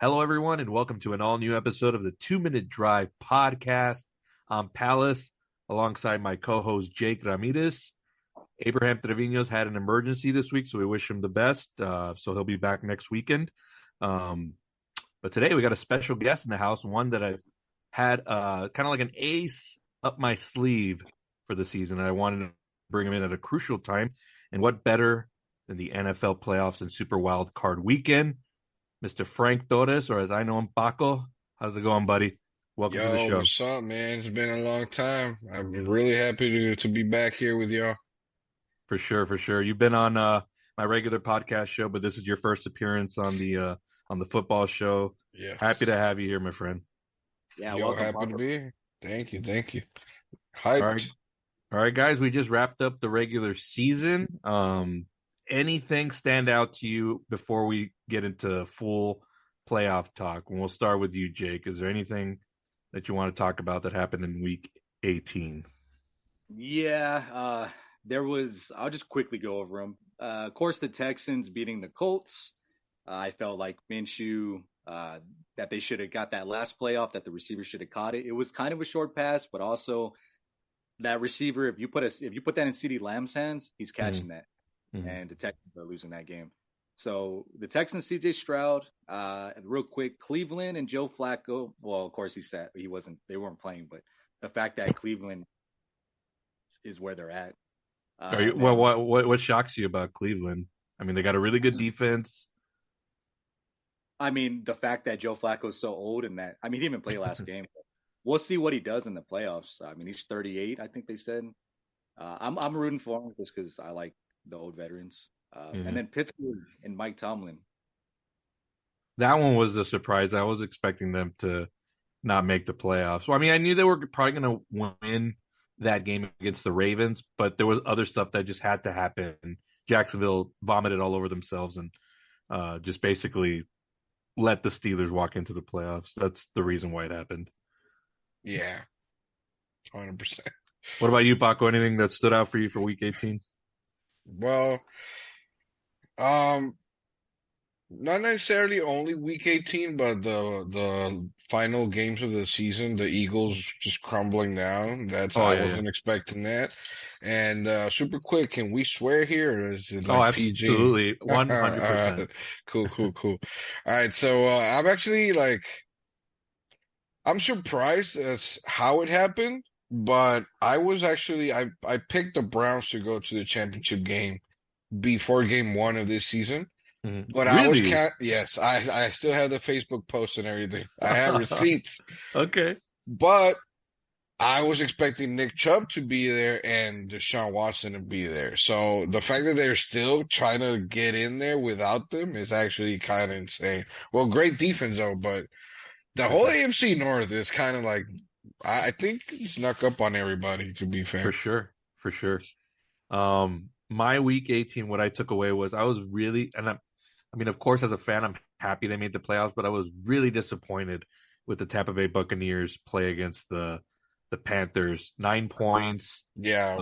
Hello, everyone, and welcome to an all-new episode of the 2-Minute Drive podcast. I'm Palace, alongside my co-host Jake Ramirez. Abraham Trevino's had an emergency this week, so we wish him the best. So he'll be back next weekend. But today we got a special guest in the house, one that I've had kind of like an ace up my sleeve for the season. And I wanted to bring him in at a crucial time. And what better than the NFL playoffs and Super Wild Card Weekend? Mr. Frank Torres, or as I know him, Pako. How's it going, buddy? Welcome to the show. What's up, man? It's been a long time. I'm really happy to be back here with y'all. For sure. You've been on my regular podcast show, but this is your first appearance on the football show. Yes. Happy to have you here, my friend. Yeah, welcome. Happy to be here. Thank you. Hyped. All right, guys. We just wrapped up the regular season. Anything stand out to you before we get into full playoff talk? And we'll start with you, Jake. Is there anything that you want to talk about that happened in week 18? Yeah, I'll just quickly go over them. Of course, the Texans beating the Colts. I felt like Minshew, that they should have got that last playoff, that the receiver should have caught it. It was kind of a short pass, but also that receiver, if you put that in CeeDee Lamb's hands, he's catching that. Mm-hmm. And the Texans are losing that game. So the Texans, C.J. Stroud, real quick, Cleveland and Joe Flacco. Well, of course they weren't playing, but the fact that Cleveland is where they're at. What shocks you about Cleveland? I mean, they got a really good defense. I mean, the fact that Joe Flacco is so old and he didn't even play last game. We'll see what he does in the playoffs. I mean, he's 38, I think they said. I'm rooting for him just because I like the old veterans. And then Pittsburgh and Mike Tomlin. That one was a surprise. I was expecting them to not make the playoffs. Well, I mean, I knew they were probably going to win that game against the Ravens, but there was other stuff that just had to happen. Jacksonville vomited all over themselves and just basically let the Steelers walk into the playoffs. That's the reason why it happened. Yeah, 100%. What about you, Paco? Anything that stood out for you for Week 18? Well, not necessarily only Week 18, but the final games of the season, the Eagles just crumbling down. I wasn't expecting that. And super quick, can we swear here? Or is it like PG? Absolutely, 100%. Cool. All right, so I'm actually I'm surprised as how it happened. But I picked the Browns to go to the championship game before game 1 of this season. Mm-hmm. But really? Yes, I still have the Facebook post and everything. I have receipts. Okay. But I was expecting Nick Chubb to be there and Deshaun Watson to be there. So the fact that they're still trying to get in there without them is actually kind of insane. Well, great defense though, but the whole AFC North is kind of like, I think he snuck up on everybody, to be fair. For sure. My Week 18, what I took away was I was really, of course, as a fan, I'm happy they made the playoffs, but I was really disappointed with the Tampa Bay Buccaneers play against the Panthers. 9 points. Yeah.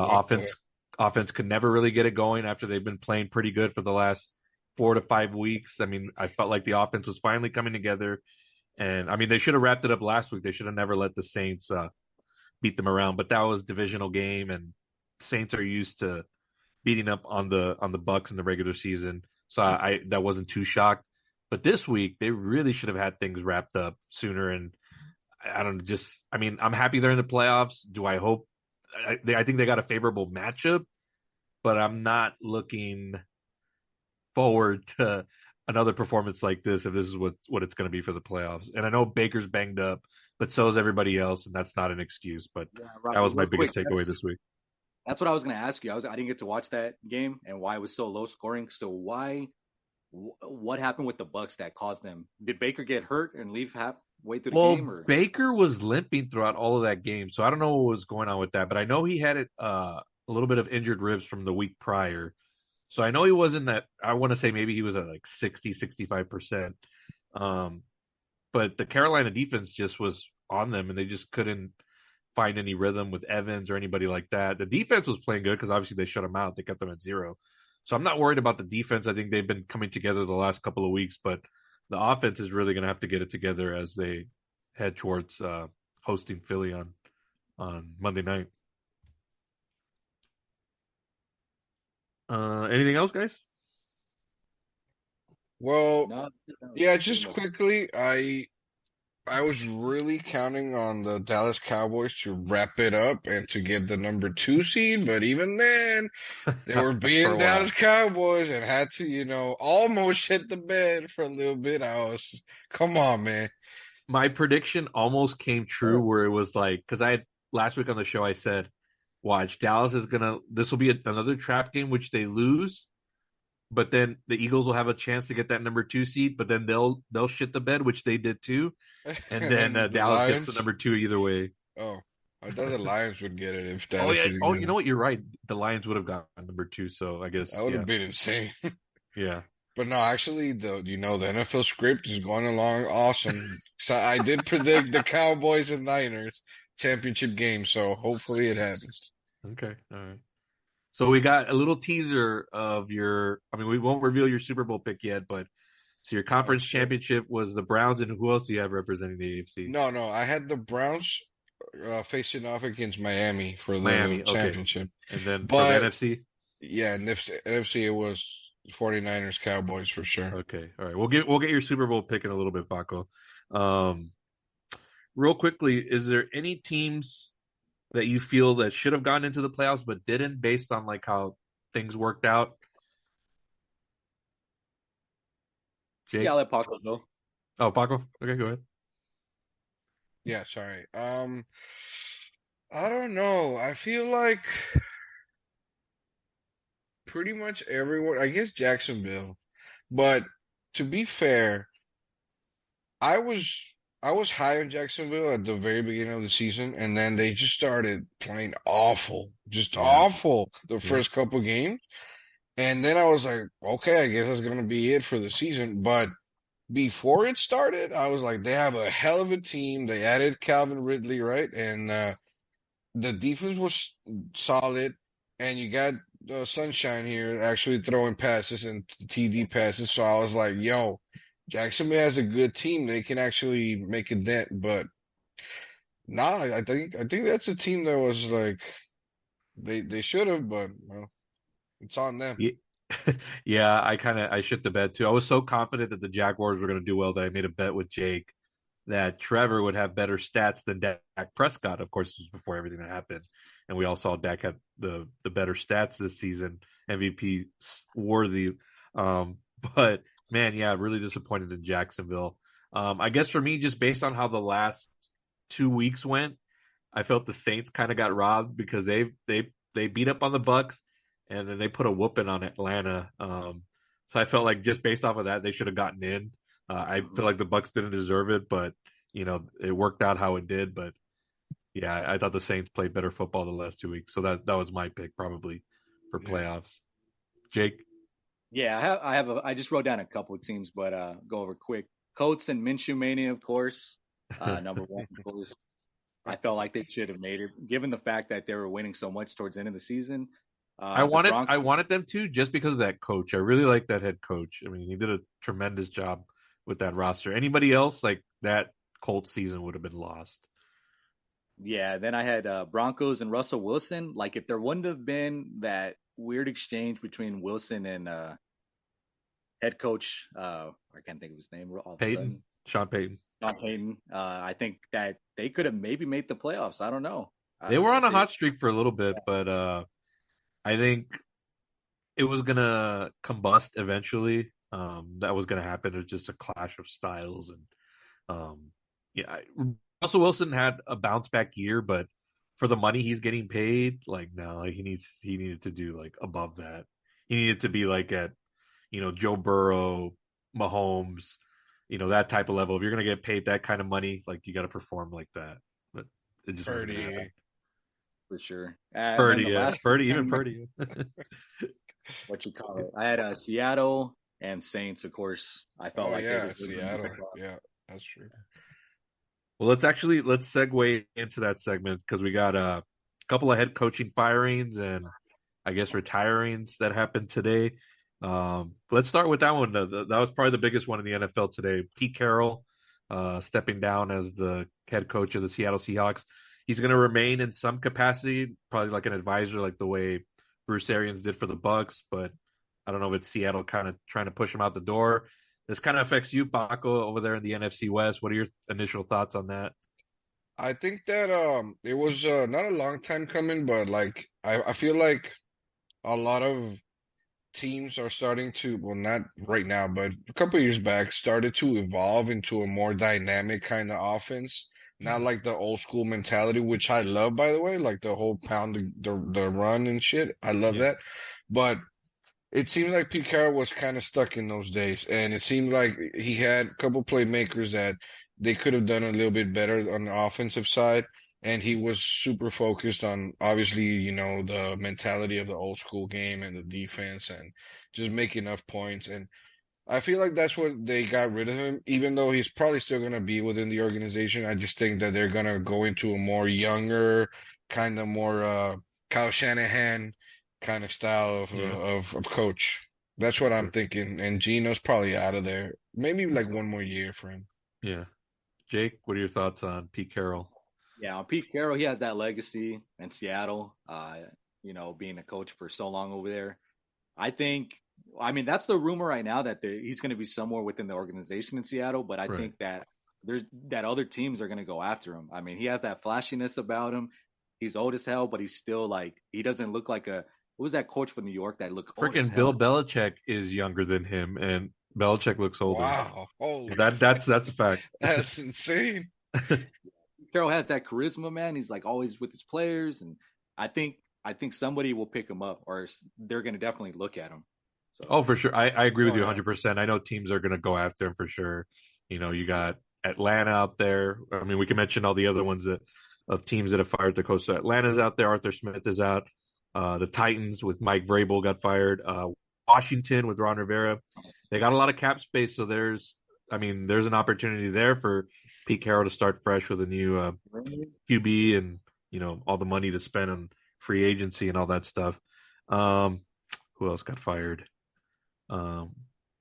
Offense could never really get it going after they've been playing pretty good for the last 4 to 5 weeks. I mean, I felt like the offense was finally coming together. And, they should have wrapped it up last week. They should have never let the Saints beat them around. But that was a divisional game, and Saints are used to beating up on the Bucs in the regular season. So that wasn't too shocked. But this week, they really should have had things wrapped up sooner. And I'm happy they're in the playoffs. Do I hope? I think they got a favorable matchup, but I'm not looking forward to another performance like this if this is what it's going to be for the playoffs. And I know Baker's banged up, but so is everybody else, and that's not an excuse. But that was my biggest takeaway this week. That's what I was going to ask you. I didn't get to watch that game and why it was so low scoring. So what happened with the Bucs that caused them? Did Baker get hurt and leave halfway through the game? Or? Baker was limping throughout all of that game, so I don't know what was going on with that. But I know he had a little bit of injured ribs from the week prior. So I know he wasn't that. I want to say maybe he was at like 60, 65%. But the Carolina defense just was on them, and they just couldn't find any rhythm with Evans or anybody like that. The defense was playing good because obviously they shut them out. They kept them at 0. So I'm not worried about the defense. I think they've been coming together the last couple of weeks, but the offense is really going to have to get it together as they head towards hosting Philly on Monday night. Anything else, guys? Well, No, yeah, just quickly, I was really counting on the Dallas Cowboys to wrap it up and to get the number 2 seed, but even then, they were For being a Dallas while. Cowboys and had to, almost shit the bed for a little bit. Come on, man. My prediction almost came true Oh. where it was like, because I had last week on the show, I said, watch, Dallas is going to, this will be another trap game, which they lose. But then the Eagles will have a chance to get that number 2 seed, but then they'll shit the bed, which they did too. And And then then the Dallas gets the Lions. number 2 either way. Oh, I thought the Lions would get it if Oh Dallas yeah. didn't Oh, get you it. know what? You're right. The Lions would have gotten number 2, so I guess That would yeah, have been insane. yeah. But no, actually, the NFL script is going along awesome. So I did predict the Cowboys and Niners championship game, so hopefully it happens. Okay, all right. So we got a little teaser of your. I mean, we won't reveal your Super Bowl pick yet, but so your Oh conference shit. championship was the Browns, and who else do you have representing the AFC? No, I had the Browns facing off against Miami for the Miami. Okay, championship. and then for the But NFC. yeah, in NFC it was 49ers Cowboys for sure. Okay, all right. We'll get your Super Bowl pick in a little bit, Paco. Um, real quickly, is there any teams that you feel that should have gone into the playoffs but didn't, based on like how things worked out? Jake? yeah, I'll let Paco go. Oh, Paco. Okay, go ahead. Yeah, sorry. I don't know. I feel like pretty much everyone, I guess Jacksonville. But to be fair, I was I was high on Jacksonville at the very beginning of the season, and then they just started playing awful, just Yeah, awful the yeah. first couple games. And then I was like, okay, I guess that's gonna be it for the season. But before it started, I was like, they have a hell of a team. They added Calvin Ridley, right? And the defense was solid, and you got Sunshine here actually throwing passes and TD passes. So I was like, yo, Jacksonville has a good team. They can actually make a dent. But nah, I think that's a team that was like they should have, but well, it's on them. Yeah, yeah, I shit the bed too. I was so confident that the Jaguars were going to do well that I made a bet with Jake that Trevor would have better stats than Dak Prescott. Of course, this was before everything that happened, and we all saw Dak had the better stats this season, MVP worthy. But man, yeah, really disappointed in Jacksonville. I guess for me, just based on how the last 2 weeks went, I felt the Saints kind of got robbed because they beat up on the Bucks and then they put a whooping on Atlanta. So I felt like just based off of that, they should have gotten in. I feel like the Bucks didn't deserve it, but it worked out how it did. But yeah, I thought the Saints played better football the last 2 weeks, so that was my pick probably for Yeah. playoffs. Jake, Yeah, I just wrote down a couple of teams, but go over quick. Colts and Minshew Mania, of course. Number one, of course. I felt like they should have made it, given the fact that they were winning so much towards the end of the season. I The wanted Broncos, I wanted them to just because of that coach. I really like that head coach. I mean, he did a tremendous job with that roster. Anybody else like that Colts season would have been lost. yeah. Then I had Broncos and Russell Wilson. Like, if there wouldn't have been that weird exchange between Wilson and head coach, I can't think of his name all of a Peyton, sudden, Sean Payton. John Payton. I think that they could have maybe made the playoffs. I don't know. They were on If a they, hot streak for a little bit, but I think it was gonna combust eventually. That was gonna happen. It was just a clash of styles, and yeah, Russell Wilson had a bounce back year, but for the money he's getting paid, like no, like he needed to do like above that. He needed to be like at Joe Burrow, Mahomes, that type of level. If you're gonna get paid that kind of money, like you got to perform like that. But it just wasn't gonna Purdy. happen. for sure. And then Purdy, the yeah, last Purdy, even team, Purdy. what you call it? I had Seattle and Saints, of course. I felt Oh like they yeah, deserved them. Seattle. Yeah, that's true. Well, let's segue into that segment because we got a couple of head coaching firings and I guess retirings that happened today. Let's start with that one. That was probably the biggest one in the NFL today. Pete Carroll stepping down as the head coach of the Seattle Seahawks. He's going to remain in some capacity, probably like an advisor, like the way Bruce Arians did for the Bucks. But I don't know if it's Seattle kind of trying to push him out the door. This kind of affects you, Paco, over there in the NFC West. What are your initial thoughts on that? I think that it was not a long time coming, but like I feel like a lot of teams are starting to, well, not right now, but a couple of years back, started to evolve into a more dynamic kind of offense. Not like the old school mentality, which I love, by the way, like the whole pound the run and shit. I love Yeah, that. But it seemed like Pete Carroll was kind of stuck in those days, and it seemed like he had a couple playmakers that they could have done a little bit better on the offensive side, and he was super focused on obviously, the mentality of the old school game and the defense and just make enough points. And I feel like that's what they got rid of him, even though he's probably still going to be within the organization. I just think that they're going to go into a more younger, kind of more Kyle Shanahan kind of style of, yeah, of coach. That's what I'm sure. thinking. And Gino's probably out of there. Maybe like one more year for him. Yeah. Jake, what are your thoughts on Pete Carroll? Yeah, on Pete Carroll, he has that legacy in Seattle. Being a coach for so long over there. I think, I mean, that's the rumor right now that he's going to be somewhere within the organization in Seattle. But I Right. think that other teams are going to go after him. I mean, he has that flashiness about him. He's old as hell, but he's still like he doesn't look like a who was that coach from New York that looked old as Freaking Bill hell? Belichick is younger than him, and Belichick looks older. Wow. Holy That's a fact. that's insane. Carroll has that charisma, man. He's like always with his players, and I think I think somebody will pick him up, or they're going to definitely look at him. So Oh, for sure. I agree with Oh you yeah. 100%. I know teams are going to go after him for sure. You got Atlanta out there. I mean, we can mention all the other ones of teams that have fired their coach. So Atlanta's out there. Arthur Smith is out. The Titans with Mike Vrabel got fired. Washington with Ron Rivera. They got a lot of cap space, so there's an opportunity there for Pete Carroll to start fresh with a new QB and all the money to spend on free agency and all that stuff. Who else got fired? Not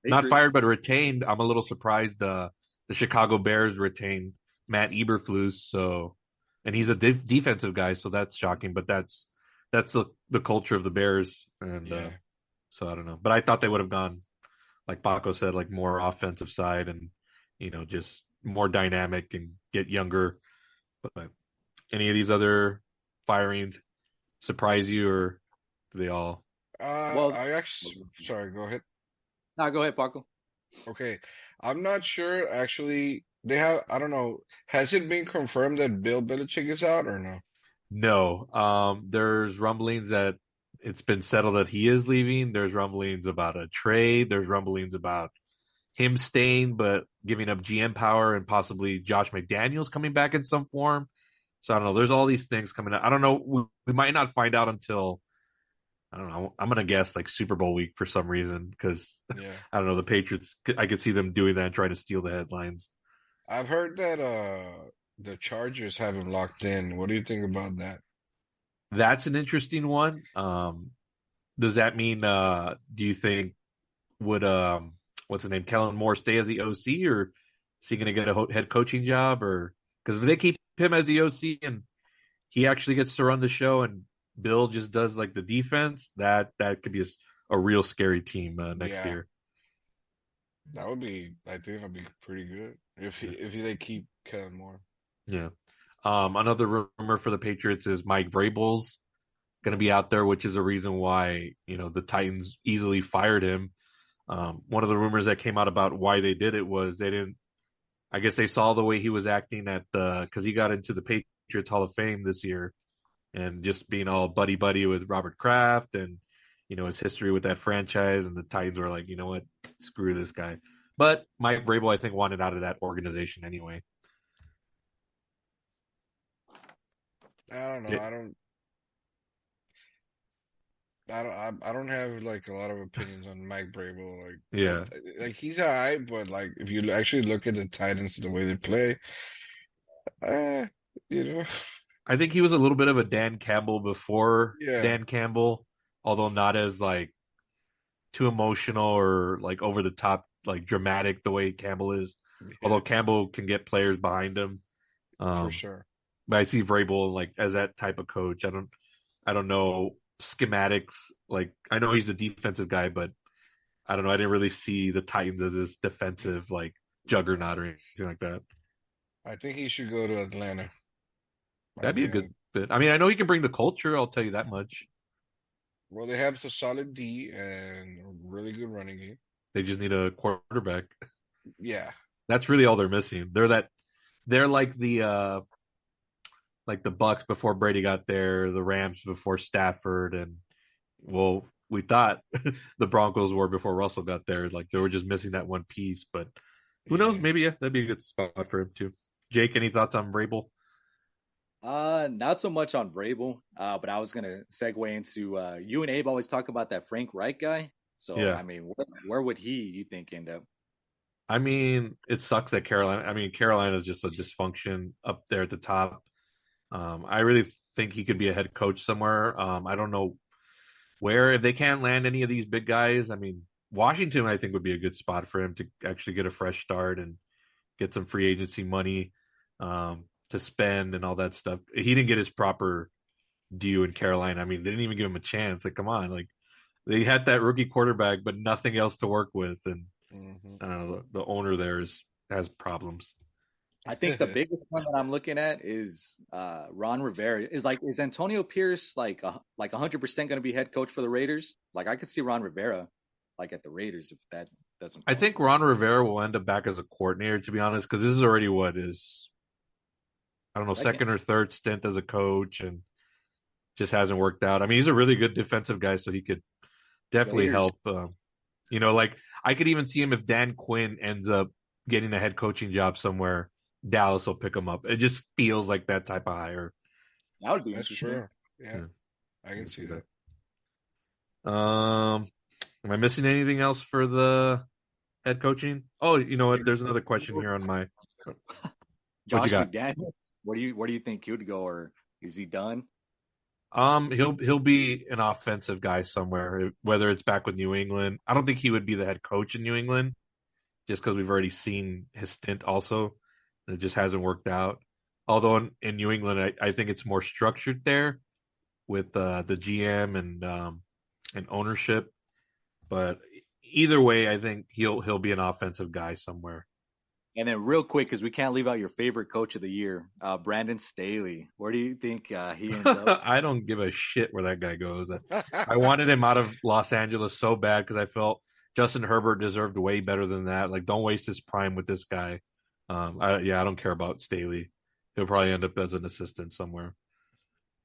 fired, Patriots. but retained. I'm a little surprised. The Chicago Bears retained Matt Eberflus, and he's a defensive guy, so that's shocking. But that's the culture of the Bears, and Yeah. so I don't know. But I thought they would have gone, like Paco said, like more offensive side, and just more dynamic and get younger. But any of these other firings surprise you, or do they all? Well, I actually, sorry, go ahead. now go ahead, Paco. Okay. I'm not sure actually. They have, I don't know. Has it been confirmed that Bill Belichick is out or no? No. There's rumblings that it's been settled that he is leaving. There's rumblings about a trade. There's rumblings about him staying, but giving up GM power and possibly Josh McDaniels coming back in some form. So I don't know. There's all these things coming out. I don't know. We might not find out until, I don't know. I'm gonna guess like Super Bowl week for some reason because Yeah. I don't know. The Patriots. I could see them doing that and trying to steal the headlines. I've heard that the Chargers have him locked in. What do you think about that? That's an interesting one. Does that mean? Do you think would what's his name, Kellen Moore, stay as the OC, or is he going to get a head coaching job? Or because if they keep him as the OC and he actually gets to run the show and Bill just does like the defense, that could be a real scary team next Yeah, year. that would be. I think that'd be pretty good Yeah. if they keep Kellen Moore. Yeah. Another rumor for the Patriots is Mike Vrabel's going to be out there, which is a reason why the Titans easily fired him. One of the rumors that came out about why they did it was they didn't. I guess they saw the way he was acting because he got into the Patriots Hall of Fame this year, and just being all buddy buddy with Robert Kraft and his history with that franchise, and the Titans were like, you know what, screw this guy. But Mike Vrabel, I think, wanted out of that organization anyway. I don't know. Yeah, I don't have like a lot of opinions on Mike Vrabel. yeah. Like he's alright, but like if you actually look at the Titans the way they play, uh, you know, I think he was a little bit of a Dan Campbell before yeah, Dan Campbell, although not as like too emotional or like over the top, like dramatic the way Campbell is. Although Campbell can get players behind him, for sure. but I see Vrabel like as that type of coach. I don't know schematics. Like I know he's a defensive guy, but I don't know. I didn't really see the Titans as this defensive like juggernaut or anything like that. I think he should go to Atlanta That'd be a again. good fit. I mean, I know he can bring the culture. I'll tell you that much. Well, they have a solid D and a really good running game. They just need a quarterback. Yeah. That's really all they're missing. They're like the Bucks before Brady got there, the Rams before Stafford, and well, we thought the Broncos were before Russell got there. Like they were just missing that one piece. But who knows? Maybe that'd be a good spot for him too. Jake, any thoughts on Vrabel? Not so much on Vrabel, but I was gonna segue into you and Abe always talk about that Frank Reich guy. So Yeah. I mean, where would you think end up? I mean, it sucks that Carolina. I mean, Carolina is just a dysfunction up there at the top. I really think he could be a head coach somewhere. I don't know where. If they can't land any of these big guys, I mean, Washington, I think, would be a good spot for him to actually get a fresh start and get some free agency money to spend and all that stuff. He didn't get his proper due in Carolina. I mean, they didn't even give him a chance. Like, come on, like they had that rookie quarterback, but nothing else to work with, and I don't know, the owner there has problems. I think the biggest one that I'm looking at is Ron Rivera. Is Antonio Pierce like 100% going to be head coach for the Raiders? Like I could see Ron Rivera like at the Raiders if that doesn't. I think Ron Rivera will end up back as a coordinator, to be honest, because this is already what is, I don't know, second or third stint as a coach, and just hasn't worked out. I mean, he's a really good defensive guy, so he could definitely help. Like I could even see him if Dan Quinn ends up getting a head coaching job somewhere. Dallas will pick him up. It just feels like that type of hire. That would be interesting. Sure. Yeah, I can see that. Am I missing anything else for the head coaching? Oh, you know what? There's another question here on my. Josh McDaniels. Where do you think he would go, or is he done? He'll be an offensive guy somewhere, whether it's back with New England. I don't think he would be the head coach in New England, just because we've already seen his stint also. It just hasn't worked out. Although in New England, I think it's more structured there with the GM and ownership. But either way, I think he'll be an offensive guy somewhere. And then real quick, because we can't leave out your favorite coach of the year, Brandon Staley. Where do you think he ends up? I don't give a shit where that guy goes. I wanted him out of Los Angeles so bad because I felt Justin Herbert deserved way better than that. Like, don't waste his prime with this guy. I don't care about Staley. He'll probably end up as an assistant somewhere.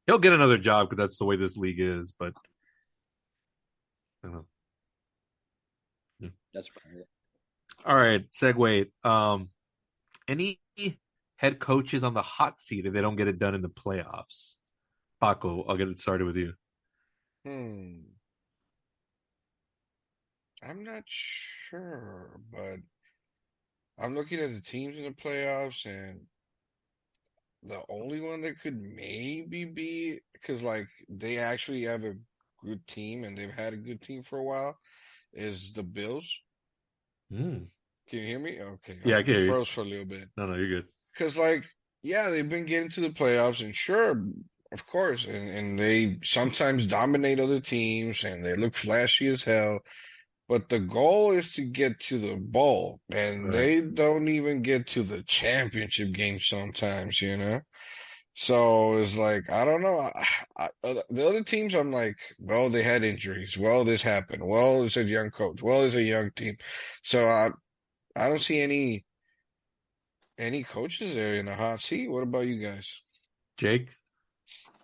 He'll get another job because that's the way this league is. But I don't know. Yeah. That's right. All right, segue. Any head coaches on the hot seat if they don't get it done in the playoffs? Pako, I'll get it started with you. I'm not sure, but I'm looking at the teams in the playoffs, and the only one that could maybe be, because like they actually have a good team and they've had a good team for a while, is the Bills. Can you hear me? Okay. Yeah, I can hear you. Froze for a little bit. No, you're good. Because they've been getting to the playoffs, and sure, of course, and they sometimes dominate other teams, and they look flashy as hell. But the goal is to get to the bowl, and they don't even get to the championship game sometimes, So it's like, I don't know. The other teams, I'm like, well, they had injuries. Well, this happened. Well, it's a young coach. Well, it's a young team. So I don't see any coaches there in the hot seat. What about you guys? Jake?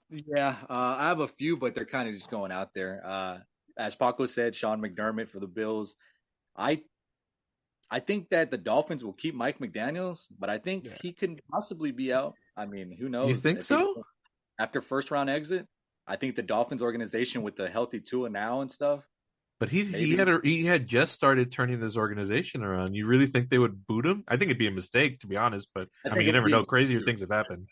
Yeah, I have a few, but they're kind of just going out there. As Paco said, Sean McDermott for the Bills. I think that the Dolphins will keep Mike McDaniels, but I think he could possibly be out. I mean, who knows? You think so? After first round exit, I think the Dolphins organization with the healthy Tua now and stuff. But he had just started turning this organization around. You really think they would boot him? I think it'd be a mistake, to be honest. But I mean, you never know. Crazier things have happened.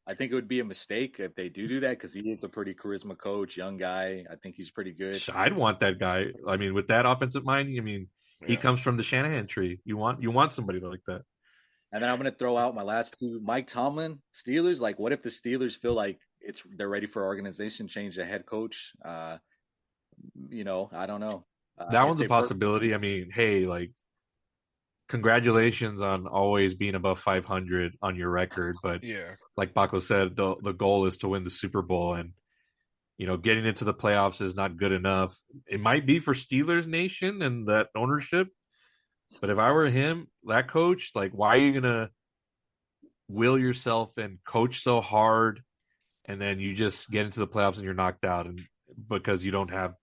I think it would be a mistake if they do that because he is a pretty charisma coach, young guy. I think he's pretty good. I'd want that guy. I mean, with that offensive mind, I mean, he Yeah. comes from the Shanahan tree. You want somebody like that. And then I'm gonna throw out my last two. Mike Tomlin, Steelers. Like, what if the Steelers feel like they're ready for organization change, the head coach? I don't know. That If one's a they possibility. I mean, hey, like, congratulations on always being above 500 on your record, but Yeah. like Pako said, the goal is to win the Super Bowl, and getting into the playoffs is not good enough. It might be for Steelers Nation and that ownership, but if I were him, that coach, like, why are you gonna will yourself and coach so hard, and then you just get into the playoffs and you're knocked out, and because you don't have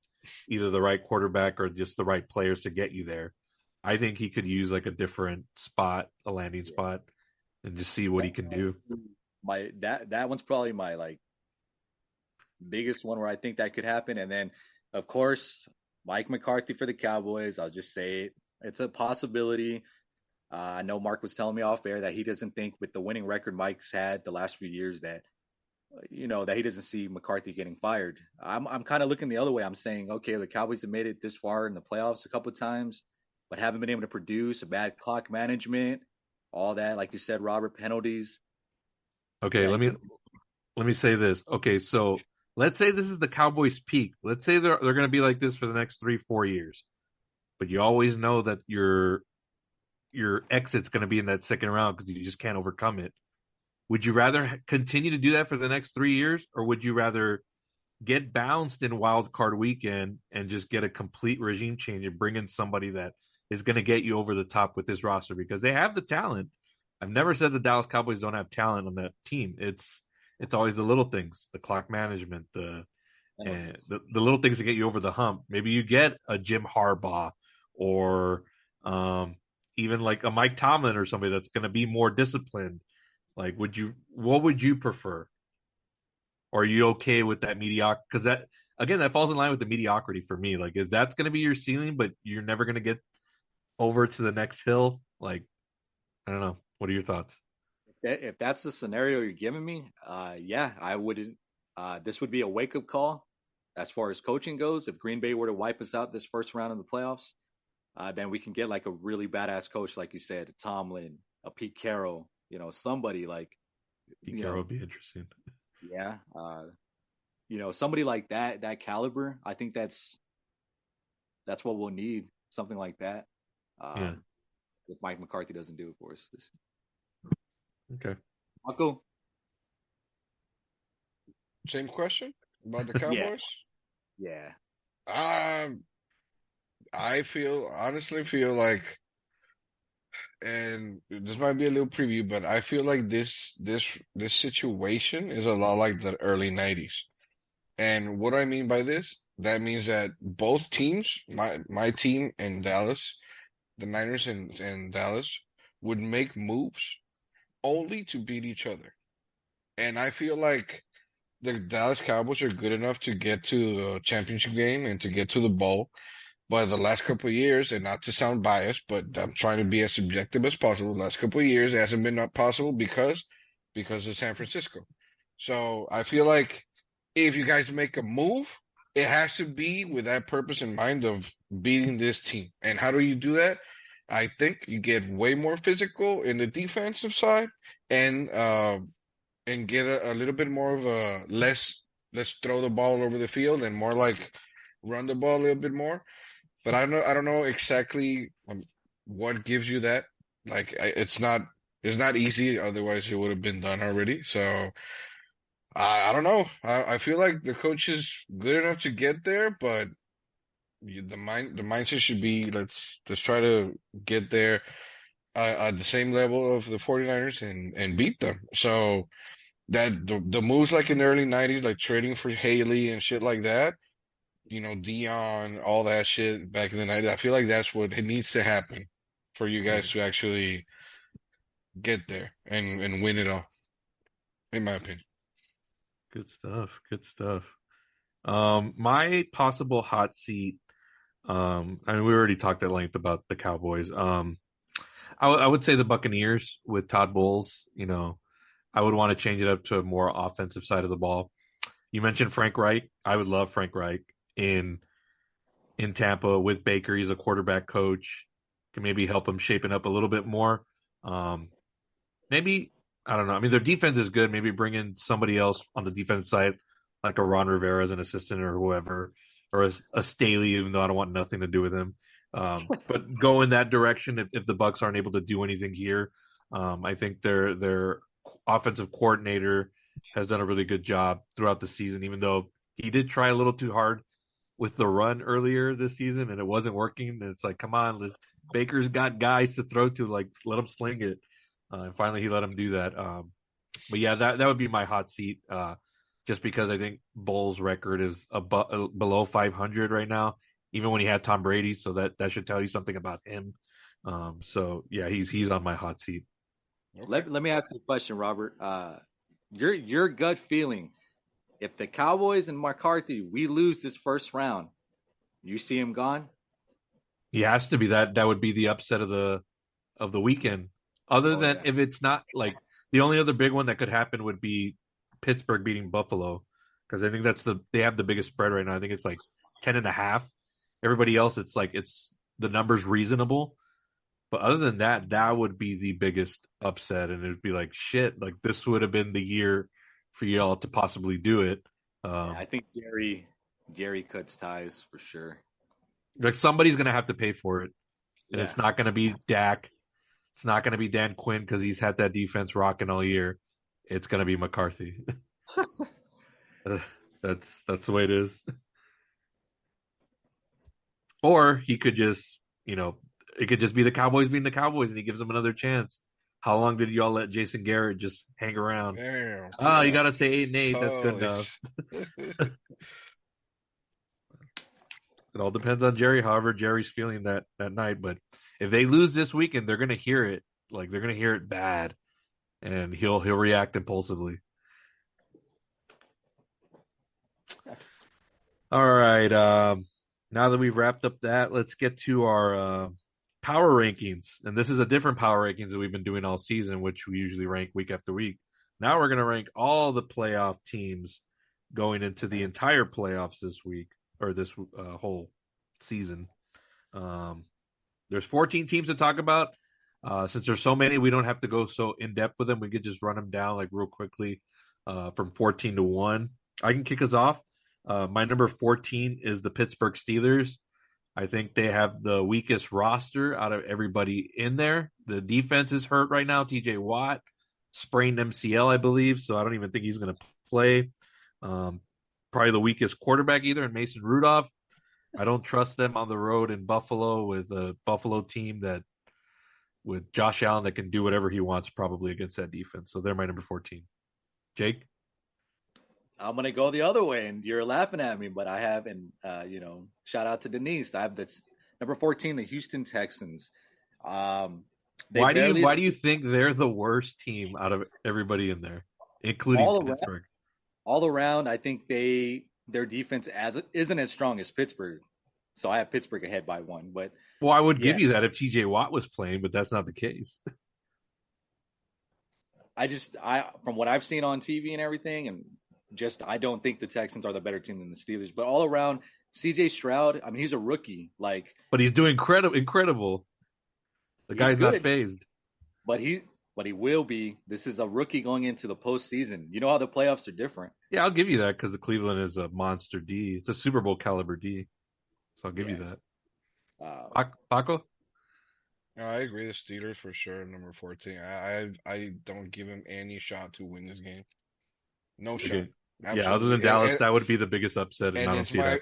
either the right quarterback or just the right players to get you there. I think he could use like a different spot, a landing spot, and just see what he can do. That one's probably my like biggest one where I think that could happen. And then, of course, Mike McCarthy for the Cowboys. I'll just say it's a possibility. I know Mark was telling me off air that he doesn't think with the winning record Mike's had the last few years that that he doesn't see McCarthy getting fired. I'm kind of looking the other way. I'm saying, okay, the Cowboys have made it this far in the playoffs a couple of times, but haven't been able to produce, a bad clock management, all that. Like you said, Robert, penalties. Okay, That let me say this. Okay, so let's say this is the Cowboys' peak. Let's say they're going to be like this for the next 3-4 years, but you always know that your exit's going to be in that second round because you just can't overcome it. Would you rather continue to do that for the next 3 years, or would you rather get bounced in wild card weekend and just get a complete regime change and bring in somebody that is going to get you over the top with this roster? Because they have the talent. I've never said the Dallas Cowboys don't have talent on that team. It's always the little things, the clock management, the little things that get you over the hump. Maybe you get a Jim Harbaugh or even like a Mike Tomlin or somebody that's going to be more disciplined. Like, what would you prefer? Or are you okay with that mediocre? Because that falls in line with the mediocrity for me. Like, is that's going to be your ceiling, but you're never going to get over to the next hill? Like, I don't know. What are your thoughts? if that's the scenario you're giving me, yeah, I wouldn't. This would be a wake up call as far as coaching goes. If Green Bay were to wipe us out this first round of the playoffs, then we can get like a really badass coach, like you said, a Tomlin, a Pete Carroll, somebody like, Pete Carroll would be interesting. yeah, somebody like that caliber. I think that's what we'll need, something like that. Yeah. If Mike McCarthy doesn't do it for us. Okay. Uncle? Same question about the Cowboys? Yeah. I honestly feel like, and this might be a little preview, but I feel like this situation is a lot like the early 90s. And what do I mean by this? That means that both teams, my team and Dallas, the Niners and Dallas, would make moves only to beat each other. And I feel like the Dallas Cowboys are good enough to get to the championship game and to get to the bowl. But the last couple of years, and not to sound biased, but I'm trying to be as subjective as possible. The last couple of years, it hasn't been not possible because of San Francisco. So I feel like if you guys make a move, it has to be with that purpose in mind of beating this team. And how do you do that? I think you get way more physical in the defensive side and get a little bit more of a let's throw the ball over the field and more like run the ball a little bit more. But I don't know exactly what gives you that. Like it's not easy. Otherwise, it would have been done already. So I don't know. I feel like the coach is good enough to get there, but the mindset should be let's try to get there at the same level of the 49ers and beat them. So that the moves like in the early 90s, like trading for Haley and shit like that, Dion, all that shit back in the 90s, I feel like that's what it needs to happen for you guys to actually get there and win it all, in my opinion. Good stuff. Good stuff. My possible hot seat. I mean, we already talked at length about the Cowboys. I would say the Buccaneers with Todd Bowles. I would want to change it up to a more offensive side of the ball. You mentioned Frank Reich. I would love Frank Reich in Tampa with Baker. He's a quarterback coach. Can maybe help him shaping up a little bit more. Maybe I don't know. I mean, their defense is good. Maybe bring in somebody else on the defense side, like a Ron Rivera as an assistant or whoever, or a Staley, even though I don't want nothing to do with him. But go in that direction if the Bucks aren't able to do anything here. I think their offensive coordinator has done a really good job throughout the season, even though he did try a little too hard with the run earlier this season and it wasn't working. And it's like, come on, Baker's got guys to throw to, like, let him sling it. And finally he let him do that. But yeah, that would be my hot seat. Just because I think Bull's record is below 500 right now, even when he had Tom Brady. So that should tell you something about him. So yeah, he's on my hot seat. Let me ask you a question, Robert. Your gut feeling, if the Cowboys and McCarthy, we lose this first round, you see him gone? He has to be that. That would be the upset of the weekend. Other than if it's not, like, the only other big one that could happen would be Pittsburgh beating Buffalo, because I think they have the biggest spread right now. I think it's like 10.5. Everybody else, it's the number's reasonable. But other than that, that would be the biggest upset, and it'd be like, shit, like this would have been the year for y'all to possibly do it. I think Gary cuts ties for sure. Like, somebody's gonna have to pay for it, and it's not gonna be Dak. It's not gonna be Dan Quinn because he's had that defense rocking all year. It's gonna be McCarthy. That's the way it is. Or he could just, it could just be the Cowboys being the Cowboys, and he gives them another chance. How long did y'all let Jason Garrett just hang around? Damn. Oh, you got to say 8-8. That's good enough. It all depends on Jerry, however Jerry's feeling that night. But if they lose this weekend, they're going to hear it. Like, they're going to hear it bad, and he'll react impulsively. All right. Now that we've wrapped up that, let's get to our power rankings. And this is a different power rankings that we've been doing all season, which we usually rank week after week. Now we're going to rank all the playoff teams going into the entire playoffs this week, or this whole season. There's 14 teams to talk about. Since there's so many, we don't have to go so in-depth with them. We could just run them down like real quickly from 14 to 1. I can kick us off. My number 14 is the Pittsburgh Steelers. I think they have the weakest roster out of everybody in there. The defense is hurt right now. TJ Watt sprained MCL, I believe, so I don't even think he's going to play. Probably the weakest quarterback either in Mason Rudolph. I don't trust them on the road in Buffalo with a Buffalo team with Josh Allen that can do whatever he wants probably against that defense. So they're my number 14. Jake? I'm going to go the other way, and you're laughing at me, but I have, and shout out to Denise. I have this number 14, the Houston Texans. Why do you think they're the worst team out of everybody in there, including Pittsburgh? All around, I think their defense isn't as strong as Pittsburgh. So I have Pittsburgh ahead by 1. But I would give you that if TJ Watt was playing, but that's not the case. From what I've seen on TV and everything, and I don't think the Texans are the better team than the Steelers. But all around, CJ Stroud, I mean, he's a rookie, but he's doing incredible. The guy's not phased. But he will be. This is a rookie going into the postseason. You know how the playoffs are different. Yeah, I'll give you that because the Cleveland is a monster D. It's a Super Bowl caliber D. So I'll give you that. Pako? I agree. The Steelers for sure, number 14. I don't give him any shot to win this game. No shot. Absolutely. Yeah, other than Dallas, that would be the biggest upset. And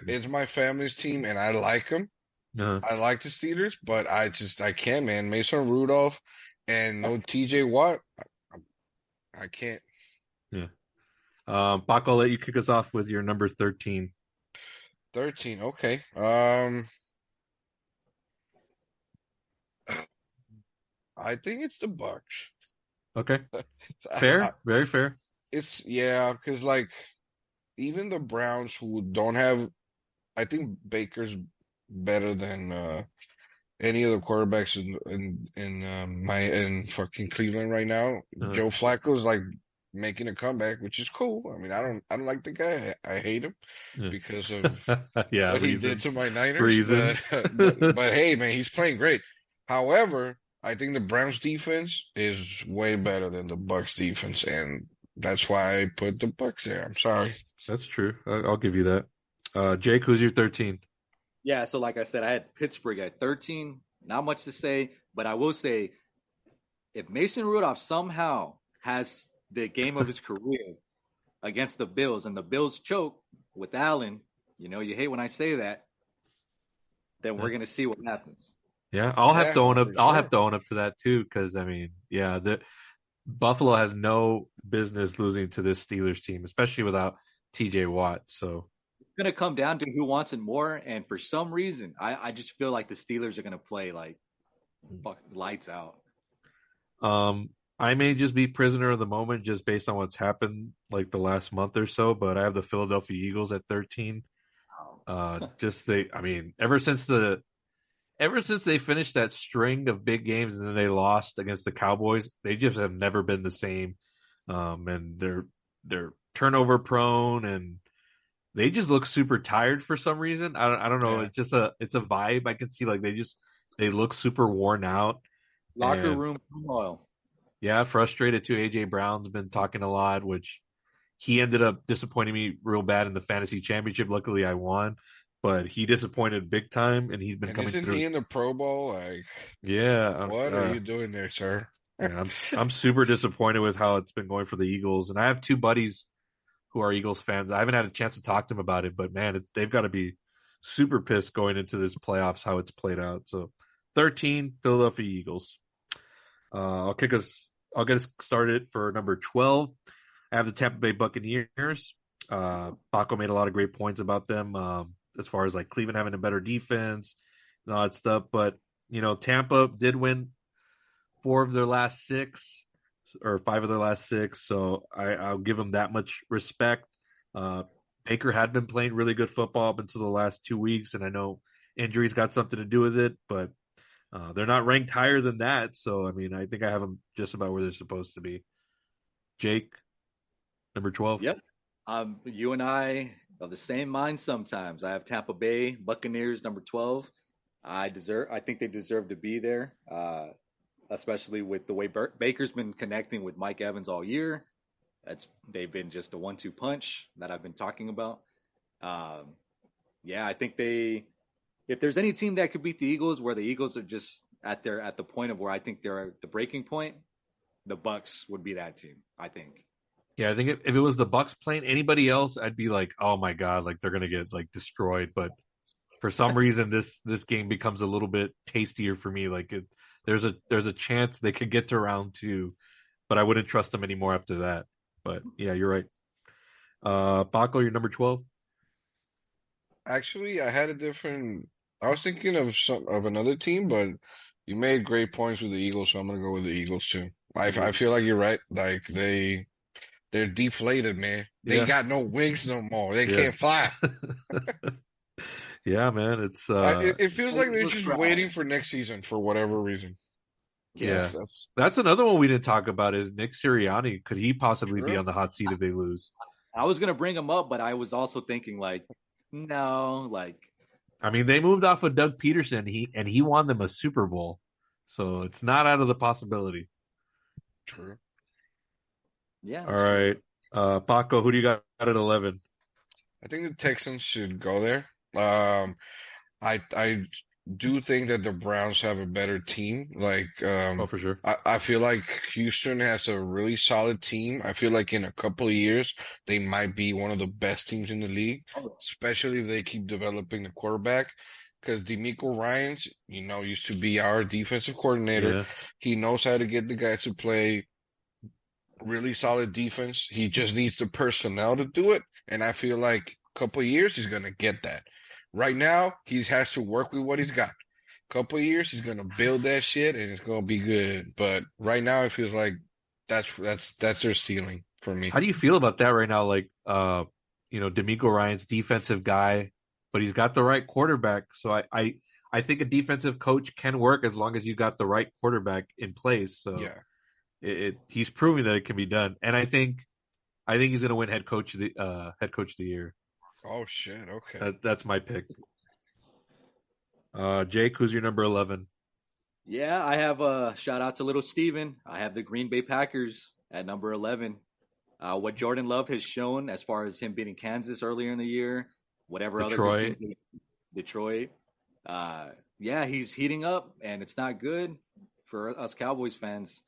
it's my family's team, and I like them. Uh-huh. I like the Steelers, but I can't, man. Mason Rudolph and no TJ Watt, I can't. Yeah. Paco, I'll let you kick us off with your number 13. 13, okay. I think it's the Bucks. Okay. Fair. Very fair. It's, because, like, even the Browns who don't have, I think Baker's better than any of the quarterbacks in fucking Cleveland right now. Uh-huh. Joe Flacco's like making a comeback, which is cool. I mean, I don't like the guy. I hate him Yeah. because of Yeah, what he did to my Niners. But reasons. but hey, man, he's playing great. However, I think the Browns defense is way better than the Bucks defense, and that's why I put the Bucks there. I'm sorry. That's true. I'll give you that. Jake, who's your 13? Yeah, so like I said, I had Pittsburgh at 13. Not much to say, but I will say if Mason Rudolph somehow has the game of his career against the Bills and the Bills choke with Allen, you hate when I say that, then we're gonna see what happens. Yeah, I'll have to Yeah, own up. for I'll sure. have to own up to that too, because I mean, yeah, the Buffalo has no business losing to this Steelers team, especially without T.J. Watt. So It's gonna come down to who wants it more, and for some reason, I just feel like the Steelers are gonna play like lights out. I may just be prisoner of the moment just based on what's happened like the last month or so, but I have the Philadelphia Eagles at 13. I mean, ever since they finished that string of big games and then they lost against the Cowboys, they just have never been the same. And they're turnover prone and they just look super tired for some reason. I don't know. Yeah. It's a vibe I can see. Like they look super worn out. Locker And room turmoil. yeah, frustrated too. AJ Brown's been talking a lot, which he ended up disappointing me real bad in the fantasy championship. Luckily, I won, but he disappointed big time, and he's been And coming isn't through. he in the Pro Bowl? Like, Yeah, what are you doing there, sir? yeah, I'm super disappointed with how it's been going for the Eagles, and I have two buddies who are Eagles fans. I haven't had a chance to talk to them about it, but man, they've got to be super pissed going into this playoffs how it's played out. So, 13 Philadelphia Eagles. I'll get us started for number 12. I have the Tampa Bay Buccaneers. Pako made a lot of great points about them as far as like Cleveland having a better defense and all that stuff. But, Tampa did win 5 of their last 6. So I'll give them that much respect. Baker had been playing really good football up until the last 2 weeks. And I know injuries got something to do with it, but they're not ranked higher than that. So, I mean, I think I have them just about where they're supposed to be. Think number 12. Yep. You and I are the same mind sometimes. I have Tampa Bay Buccaneers number 12. I think they deserve to be there, especially with the way Baker's been connecting with Mike Evans all year. They've been just a 1-2 punch that I've been talking about. Yeah, I think if there's any team that could beat the Eagles, where the Eagles are just at the point of where I think they're at the breaking point, the Bucks would be that team, I think. Yeah, I think if it was the Bucks playing anybody else, I'd be like, oh my god, like they're gonna get like destroyed. But for some reason, this game becomes a little bit tastier for me. Like there's a chance they could get to round 2, but I wouldn't trust them anymore after that. But yeah, you're right. Paco, you're number 12. Actually, I had a different. I was thinking of another team, but you made great points with the Eagles, so I'm gonna go with the Eagles too. I feel like you're right. Like they're deflated, man. They Yeah, got no wings no more. They yeah, can't fly. yeah, man. It's It feels like they're Let's just try. waiting for next season for whatever reason. yeah. That's That's another one we didn't talk about is Nick Sirianni. Could he possibly be true. on the hot seat if they lose? I was gonna bring him up, but I was also thinking like, no, like I mean, they moved off of Doug Peterson. He won them a Super Bowl, so it's not out of the possibility. True. yeah. All right, Paco, who do you got at 11? I think the Texans should go there. I do think that the Browns have a better team. Like, Oh, for sure. I feel like Houston has a really solid team. I feel like in a couple of years, they might be one of the best teams in the league, especially if they keep developing the quarterback. Because DeMeco Ryans, used to be our defensive coordinator. Yeah, He knows how to get the guys to play really solid defense. He just needs the personnel to do it. And I feel like a couple of years, he's going to get that. Right now, he has to work with what he's got. Couple of years, he's gonna build that shit, and it's gonna be good. But right now, it feels like that's their ceiling for me. how do you feel about that right now? Like, D'Amico Ryan's defensive guy, but he's got the right quarterback. So I think a defensive coach can work as long as you got the right quarterback in place. So Yeah, he's proving that it can be done, and I think he's going to win head coach of the year. Oh shit. Okay. That's my pick. Jake, who's your number 11? Yeah, I have a shout out to little Steven. I have the Green Bay Packers at number 11. What Jordan Love has shown as far as him beating Kansas earlier in the year, whatever other good Detroit. teams, Detroit. Yeah, he's heating up, and it's not good for us Cowboys fans.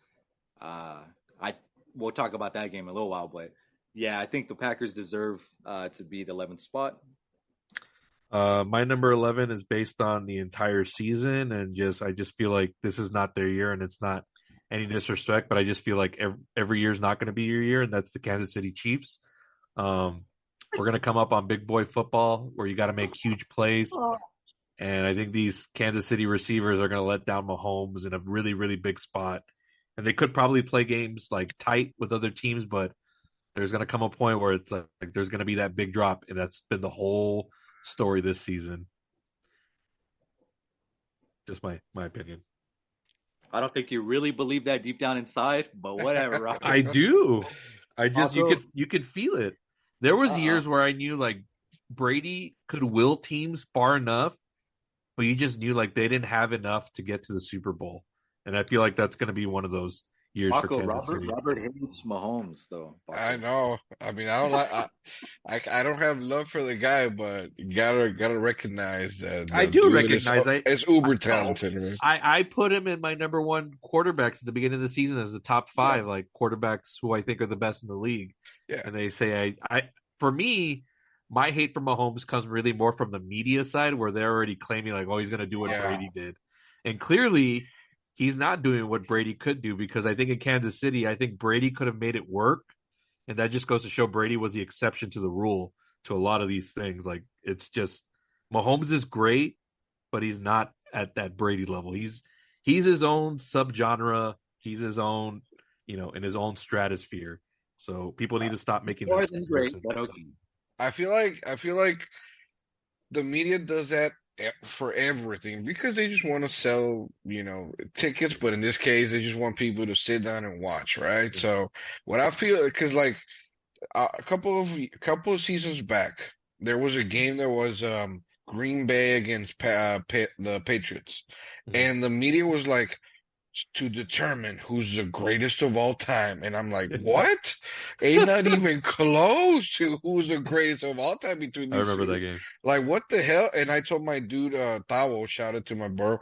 I We'll talk about that game in a little while, but yeah, I think the Packers deserve to be the 11th spot. My number 11 is based on the entire season, and I just feel like this is not their year, and it's not any disrespect, but I just feel like every year is not going to be your year, and that's the Kansas City Chiefs. We're going to come up on big boy football where you got to make huge plays, and I think these Kansas City receivers are going to let down Mahomes in a really, really big spot, and they could probably play games like tight with other teams, but there's going to come a point where it's like there's going to be that big drop, and that's been the whole story this season. Just my opinion. I don't think you really believe that deep down inside, but whatever. Rob. I do. Also, you could feel it. There was years where I knew like Brady could will teams far enough, but you just knew like they didn't have enough to get to the Super Bowl. And I feel like that's going to be one of those years for Kansas City. Robert hates Mahomes, though. I know. I mean, I don't like. I don't have love for the guy, but you gotta recognize that. I do recognize it's uber talented. Man. I put him in my number one quarterbacks at the beginning of the season as the top 5, like quarterbacks who I think are the best in the league. Yeah. And they say for me, my hate for Mahomes comes really more from the media side where they're already claiming like, oh, he's going to do what Brady did. And clearly he's not doing what Brady could do because I think in Kansas City, I think Brady could have made it work. And that just goes to show Brady was the exception to the rule to a lot of these things. Like it's just Mahomes is great, but he's not at that Brady level. He's his own subgenre. He's his own, in his own stratosphere. So people need to stop making more those than great. comparisons. But okay. I feel like the media does that for everything because they just want to sell, tickets. But in this case, they just want people to sit down and watch, right? Yeah. So what I feel, because like a couple of seasons back, there was a game that was Green Bay against the Patriots, and the media was like to determine who's the greatest of all time, and I'm like, what? Ain't not even close to who's the greatest of all time between these. I remember that game. Like, what the hell? And I told my dude, Tavo, shout out to my bro,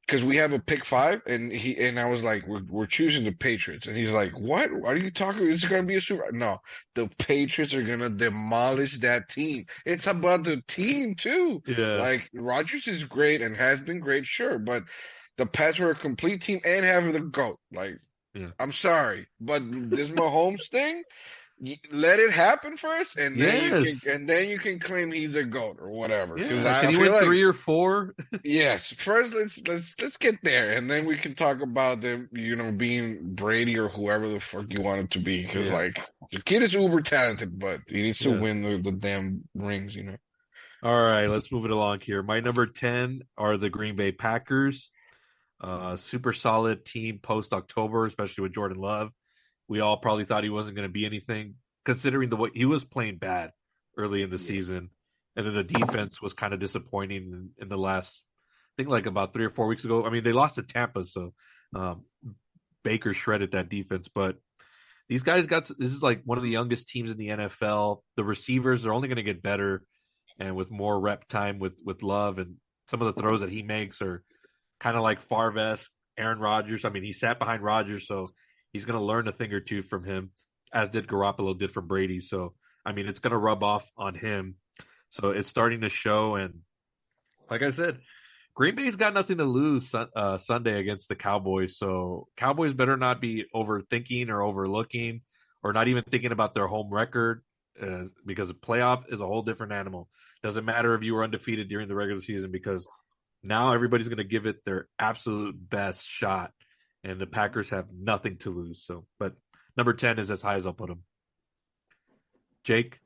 because we have a pick 5, and I was like, we're choosing the Patriots, and he's like, what? What are you talking? It's gonna be a Super? No, the Patriots are gonna demolish that team. It's about the team too. Yeah. Like Rodgers is great and has been great, sure, but the Pats were a complete team and having the GOAT. Like, I'm sorry, but this Mahomes thing. Let it happen first, and then you can claim he's a GOAT or whatever. Yeah. Can he win 3 or 4? Yes. First, let's get there, and then we can talk about them, being Brady or whoever the fuck you want it to be. Because like the kid is uber talented, but he needs to win the damn rings. All right, let's move it along here. My number 10 are the Green Bay Packers. Super solid team post October, especially with Jordan Love. We all probably thought he wasn't going to be anything, considering the way he was playing bad early in the season, and then the defense was kind of disappointing in the last, I think, like about 3 or 4 weeks ago. I mean, they lost to Tampa, so Baker shredded that defense. But these guys this is like one of the youngest teams in the NFL. The receivers are only going to get better, and with more rep time with Love, and some of the throws that he makes are kind of like Favre-esque, Aaron Rodgers. I mean, he sat behind Rodgers, so he's going to learn a thing or two from him, as did Garoppolo did from Brady. So, I mean, it's going to rub off on him. So it's starting to show. And like I said, Green Bay's got nothing to lose Sunday against the Cowboys. So Cowboys better not be overthinking or overlooking or not even thinking about their home record because a playoff is a whole different animal. Doesn't matter if you were undefeated during the regular season because now everybody's going to give it their absolute best shot. And the Packers have nothing to lose. So, but number 10 is as high as I'll put them. Jake,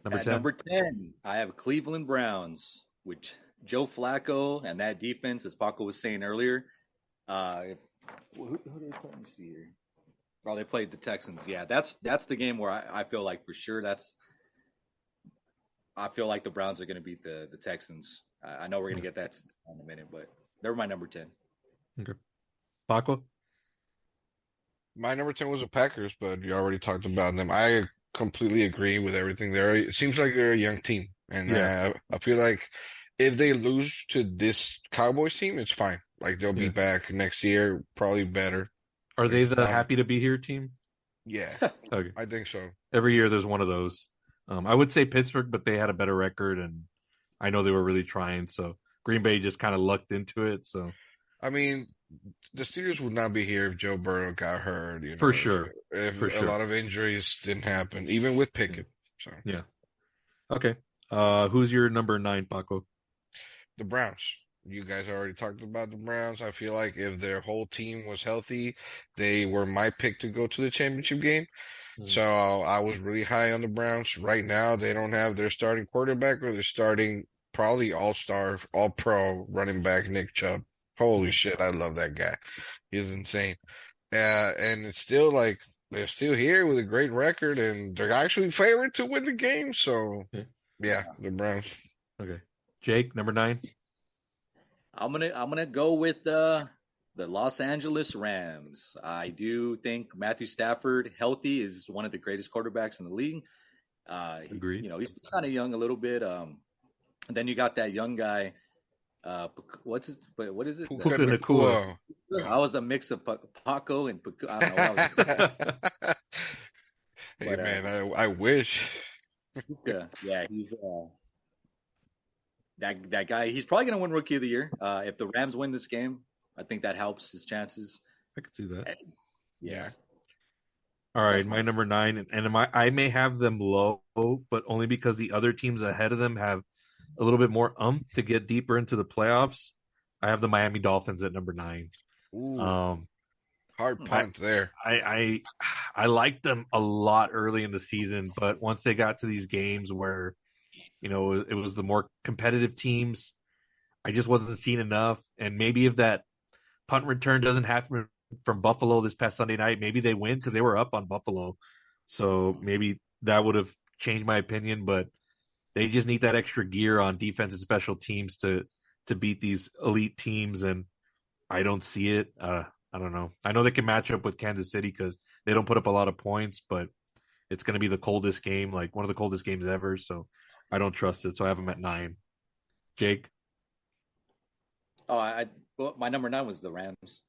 number 10. Number 10, I have Cleveland Browns, which Joe Flacco and that defense, as Pako was saying earlier, Who did they play? Let me see here. Oh, they played the Texans. Yeah, that's the game where I feel like for sure I feel like the Browns are going to beat the Texans. I know we're going to get that in a minute, but they're my number 10. Okay. Paco? My number 10 was the Packers, but you already talked about them. I completely agree with everything there. It seems like they're a young team, and Yeah. I feel like if they lose to this Cowboys team, it's fine. Like they'll be Yeah. back next year, probably better. Are they It's the not, happy to be here team? yeah, Okay. I think so. Every year there's one of those. I would say Pittsburgh, but they had a better record, and I know they were really trying. So Green Bay just kind of lucked into it. So I mean, the Steelers would not be here if Joe Burrow got hurt, for sure, if for a sure. lot of injuries didn't happen, even with Yeah. Pickett. So Yeah. Okay. Who's your number 9, Paco? the Browns. You guys already talked about the Browns. I feel like if their whole team was healthy, they were my pick to go to the championship game. So I was really high on the Browns. Right now, they don't have their starting quarterback or their starting probably all-star, all-pro running back, Nick Chubb. Holy Yeah. shit, I love that guy. He's insane. And it's still like they're still here with a great record, and they're actually favored to win the game. So Yeah. yeah, the Browns. Okay. Jake, number 9. I'm gonna go with the Los Angeles Rams. I do think Matthew Stafford, healthy, is one of the greatest quarterbacks in the league. Agreed. He's kind of young a little bit. And then you got that young guy. What is it? Puka Nacua. I was a mix of Paco and Paco. I don't know. Hey man, I wish. Yeah, he's that guy. He's probably gonna win Rookie of the Year. If the Rams win this game, I think that helps his chances. I could see that. Yeah. All right, That's my number 9, and I may have them low, but only because the other teams ahead of them have a little bit more to get deeper into the playoffs. I have the Miami Dolphins at number 9. Ooh, hard punt there. I liked them a lot early in the season, but once they got to these games where it was the more competitive teams, I just wasn't seeing enough. And maybe if that punt return doesn't happen from Buffalo this past Sunday night, maybe they win because they were up on Buffalo. So maybe that would have changed my opinion, but they just need that extra gear on defense and special teams to beat these elite teams, and I don't see it. I don't know. I know they can match up with Kansas City because they don't put up a lot of points, but it's going to be the coldest game, like one of the coldest games ever. So I don't trust it. So I have them at 9. Jake? Well, my number 9 was the Rams.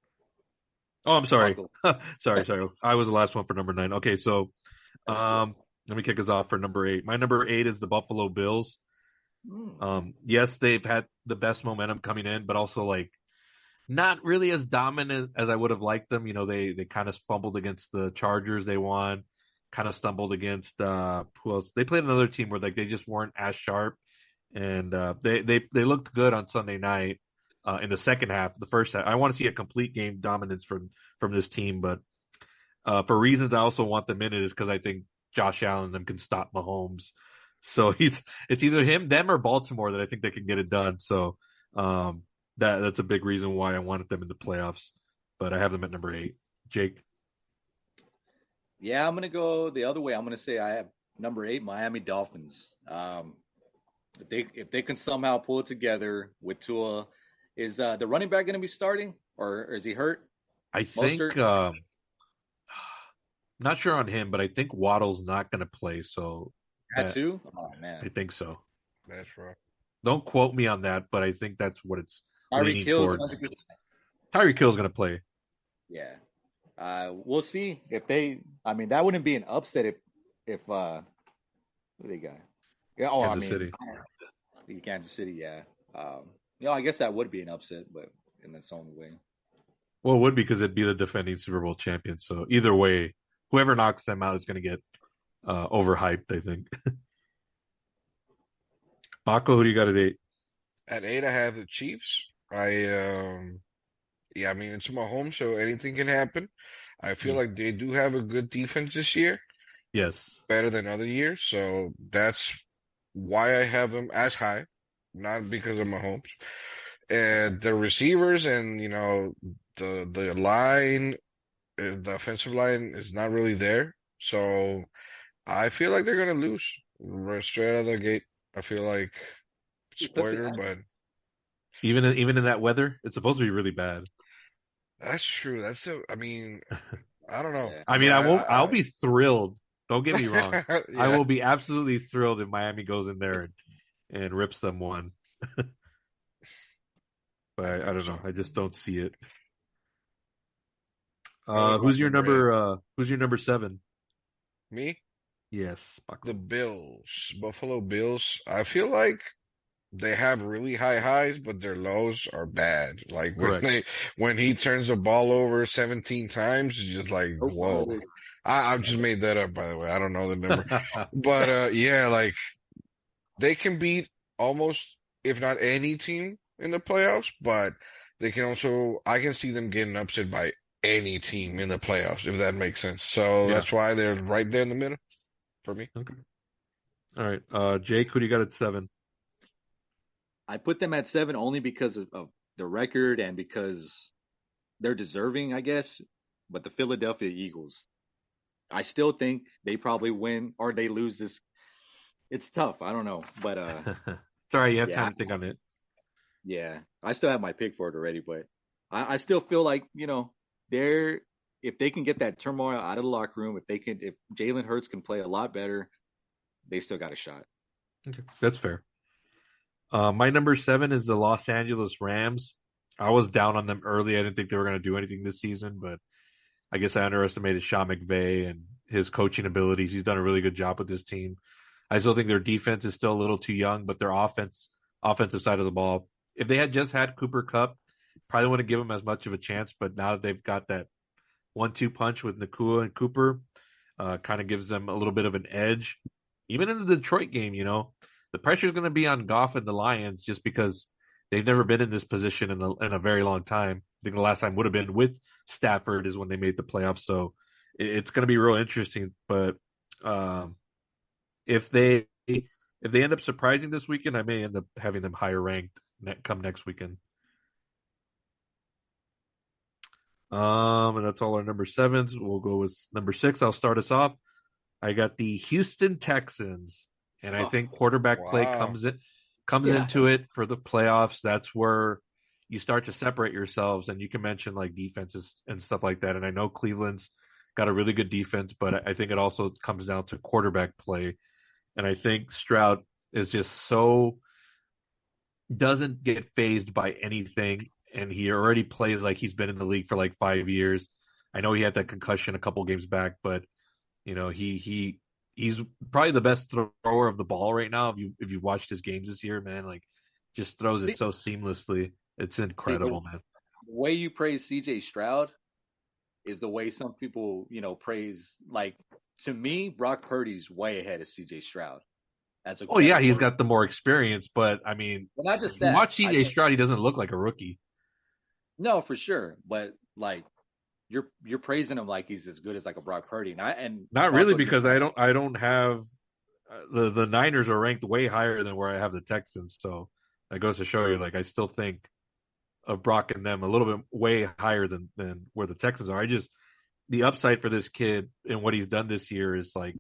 Oh, I'm sorry. sorry. I was the last one for number 9. Okay, so let me kick us off for number 8. My number 8 is the Buffalo Bills. Yes, they've had the best momentum coming in, but also like not really as dominant as I would have liked them. They kind of fumbled against the Chargers. They won. Kind of stumbled against who else? They played another team where like they just weren't as sharp, and they looked good on Sunday night. In the second half, the first half, I want to see a complete game dominance from this team. But for reasons I also want them in it is because I think Josh Allen and them can stop Mahomes. So it's either them or Baltimore that I think they can get it done. So that's a big reason why I wanted them in the playoffs. But I have them at number 8. Jake? Yeah, I'm gonna go the other way. I'm gonna say I have number 8, Miami Dolphins. If they can somehow pull it together with Tua. Is the running back going to be starting, or is he hurt? I think not sure on him, but I think Waddle's not going to play. So that too? Oh man, I think so. That's right. Don't quote me on that, but I think that's what it's leaning towards. Tyreek Hill's going to play. Yeah, we'll see if they. I mean, that wouldn't be an upset if who they got? Yeah, Kansas City. Kansas City, yeah. I guess that would be an upset, but in its own way. Well, it would because it'd be the defending Super Bowl champion. So either way, whoever knocks them out is going to get overhyped, I think. Pako, who do you got at 8? At 8, I have the Chiefs. I mean, it's my home, so anything can happen. I feel like they do have a good defense this year. Yes. Better than other years, so that's why I have them as high. Not because of Mahomes. And the receivers and the line, the offensive line is not really there. So I feel like they're gonna lose straight out of the gate. I feel like It could be. spoiler, but Even in that weather, it's supposed to be really bad. that's true. I mean, I don't know, Yeah. I but mean, I won't. I'll be thrilled. Don't get me wrong. I yeah, will be absolutely thrilled if Miami goes in there and rips them one. But I I think don't know. so. I just don't see it. That was my Who's your number 8. number? Who's your number 7? Me, Yes, the Paco. Bills, Buffalo Bills. I feel like they have really high highs, but their lows are bad. Like Correct. when he turns the ball over 17 times, it's just like, Nope. whoa. I just made that up, by the way. I don't know the number, but yeah, like they can beat almost, if not any team in the playoffs, but they can also, I can see them getting upset by any team in the playoffs, if that makes sense. So Yeah. that's why they're right there in the middle for me. Okay. All right. Jake, who do you got at 7? I put them at 7 only because of the record and because they're deserving, I guess. But the Philadelphia Eagles, I still think they probably win or they lose this. It's tough. I don't know, but Sorry, you have yeah, time to think on it. yeah. I still have my pick for it already, but I still feel like they're if they can get that turmoil out of the locker room, if Jalen Hurts can play a lot better, they still got a shot. Okay, that's fair. My number 7 is the Los Angeles Rams. I was down on them early. I didn't think they were going to do anything this season, but I guess I underestimated Sean McVay and his coaching abilities. He's done a really good job with this team. I still think their defense is still a little too young, but their offensive side of the ball, if they had just had Cooper Kupp, probably wouldn't give them as much of a chance. But now that they've got that 1-2 punch with Nakua and Cooper, kind of gives them a little bit of an edge. Even in the Detroit game, the pressure is going to be on Goff and the Lions just because they've never been in this position in a very long time. I think the last time would have been with Stafford is when they made the playoffs. So it's going to be real interesting. But um, if they end up surprising this weekend, I may end up having them higher ranked come next weekend. And that's all our number 7s. We'll go with number 6. I'll start us off. I got the Houston Texans, and I Oh, think quarterback play Wow. comes yeah. into it for the playoffs. That's where you start to separate yourselves, and you can mention like defenses and stuff like that. And I know Cleveland's got a really good defense, but I think it also comes down to quarterback play. And I think Stroud is just so doesn't get phased by anything, and he already plays like he's been in the league for like 5 years. I know he had that concussion a couple games back, but he's probably the best thrower of the ball right now. If you watched his games this year, man, like just throws it See, so seamlessly. It's see incredible, man. the way you praise CJ Stroud is the way some people, praise. Like to me, Brock Purdy's way ahead of CJ Stroud as Oh a yeah, he's quarterback. got the more experience, but I mean, But not if just you that. watch I CJ think Stroud, he doesn't look like a rookie. no, for sure. But like you're praising him like he's as good as like a Brock Purdy. And Not really, Paco, you because know, I don't have the Niners are ranked way higher than where I have the Texans. So that goes to show you, like I still think of Brock and them a little bit way higher than where the Texans are. I just the upside for this kid and what he's done this year is like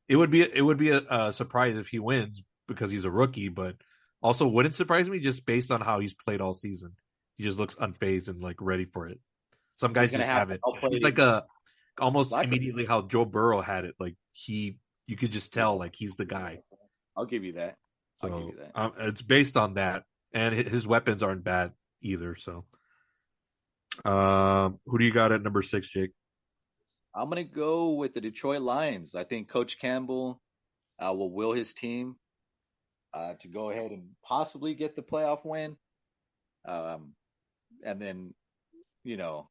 it would be a surprise if he wins because he's a rookie, but also wouldn't surprise me just based on how he's played all season. He just looks unfazed and like ready for it. Some he's guys gonna just have have to it. He's outplay like a almost Flacco. immediately how Joe Burrow had it. Like you could just tell like he's the guy. I'll give you that. I'll give So you that. it's based on that, and his weapons aren't bad either. So who do you got at number 6, Jake? I'm gonna go with the Detroit Lions. I think Coach Campbell will will his team to go ahead and possibly get the playoff win. Um, and then, you know,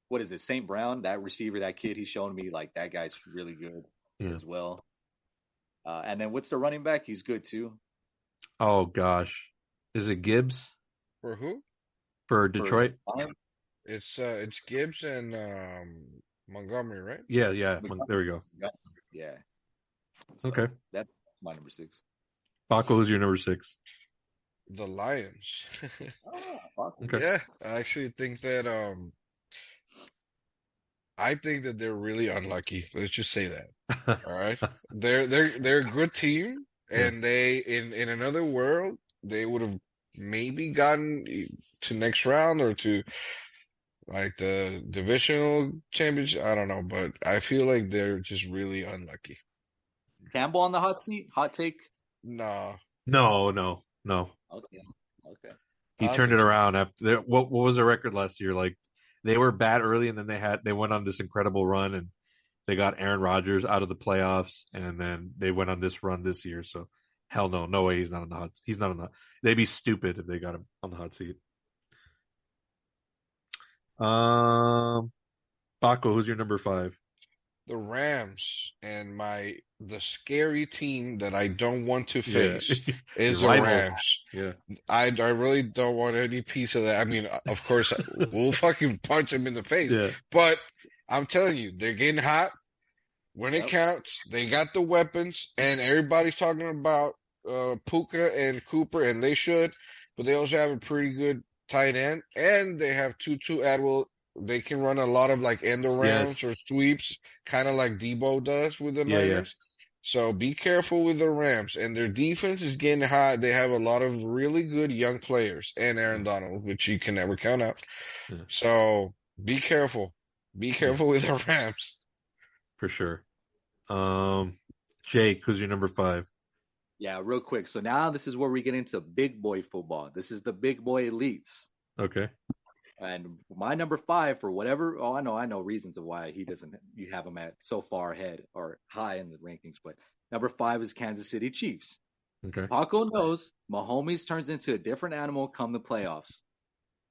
what is it? St. Brown, that receiver, that kid, he's showing me like that guy's really good Yeah. as well. And then what's the running back? He's good too Oh gosh, is it Gibbs For who? for for the Detroit? Lions. It's Gibbs and Montgomery, right? Yeah, yeah. There we go. Yeah. Okay. So that's my number 6. Paco, who's your number 6? The Lions. Oh, Okay. Yeah, I actually think that I think that they're really unlucky. Let's just say that. All right. They're a good team, Yeah. and they in another world they would have maybe gotten to next round or to like the divisional championship. I don't know, but I feel like they're just really unlucky. Campbell on the hot seat. Hot take. Nah, No. Okay. Okay. He I don't turned it think so. around after what was their record last year? Like they were bad early and then they went on this incredible run and they got Aaron Rodgers out of the playoffs and then they went on this run this year. So hell no way he's not on the hot. He's not on the. They'd be stupid if they got him on the hot seat. Um, Baco, who's your number 5? The Rams and the scary team that I don't want to Yeah, face your is the rival. Rams. Yeah, I really don't want any piece of that. I mean, of course, we'll fucking punch them in the face, yeah, but I'm telling you, they're getting hot when it Yep. counts. They got the weapons, and everybody's talking about Puka and Cooper, and they should, but they also have a pretty good tight end, and they have Tutu Atwell. They can run a lot of like end arounds or yes, sweeps, kind of like Debo does with the yeah. Niners. So be careful with the Rams, and their defense is getting hot. They have a lot of really good young players, and Aaron Donald, which you can never count out. Yeah, So be careful. Be yeah, careful with the Rams. for sure. Jake, who's your number 5? Yeah, real quick. So now this is where we get into big boy football. This is the big boy elites. Okay, And my number 5, for whatever, I know reasons of why he doesn't, you have him at so far ahead or high in the rankings, but number 5 is Kansas City Chiefs. okay. Paco knows Mahomes turns into a different animal come the playoffs.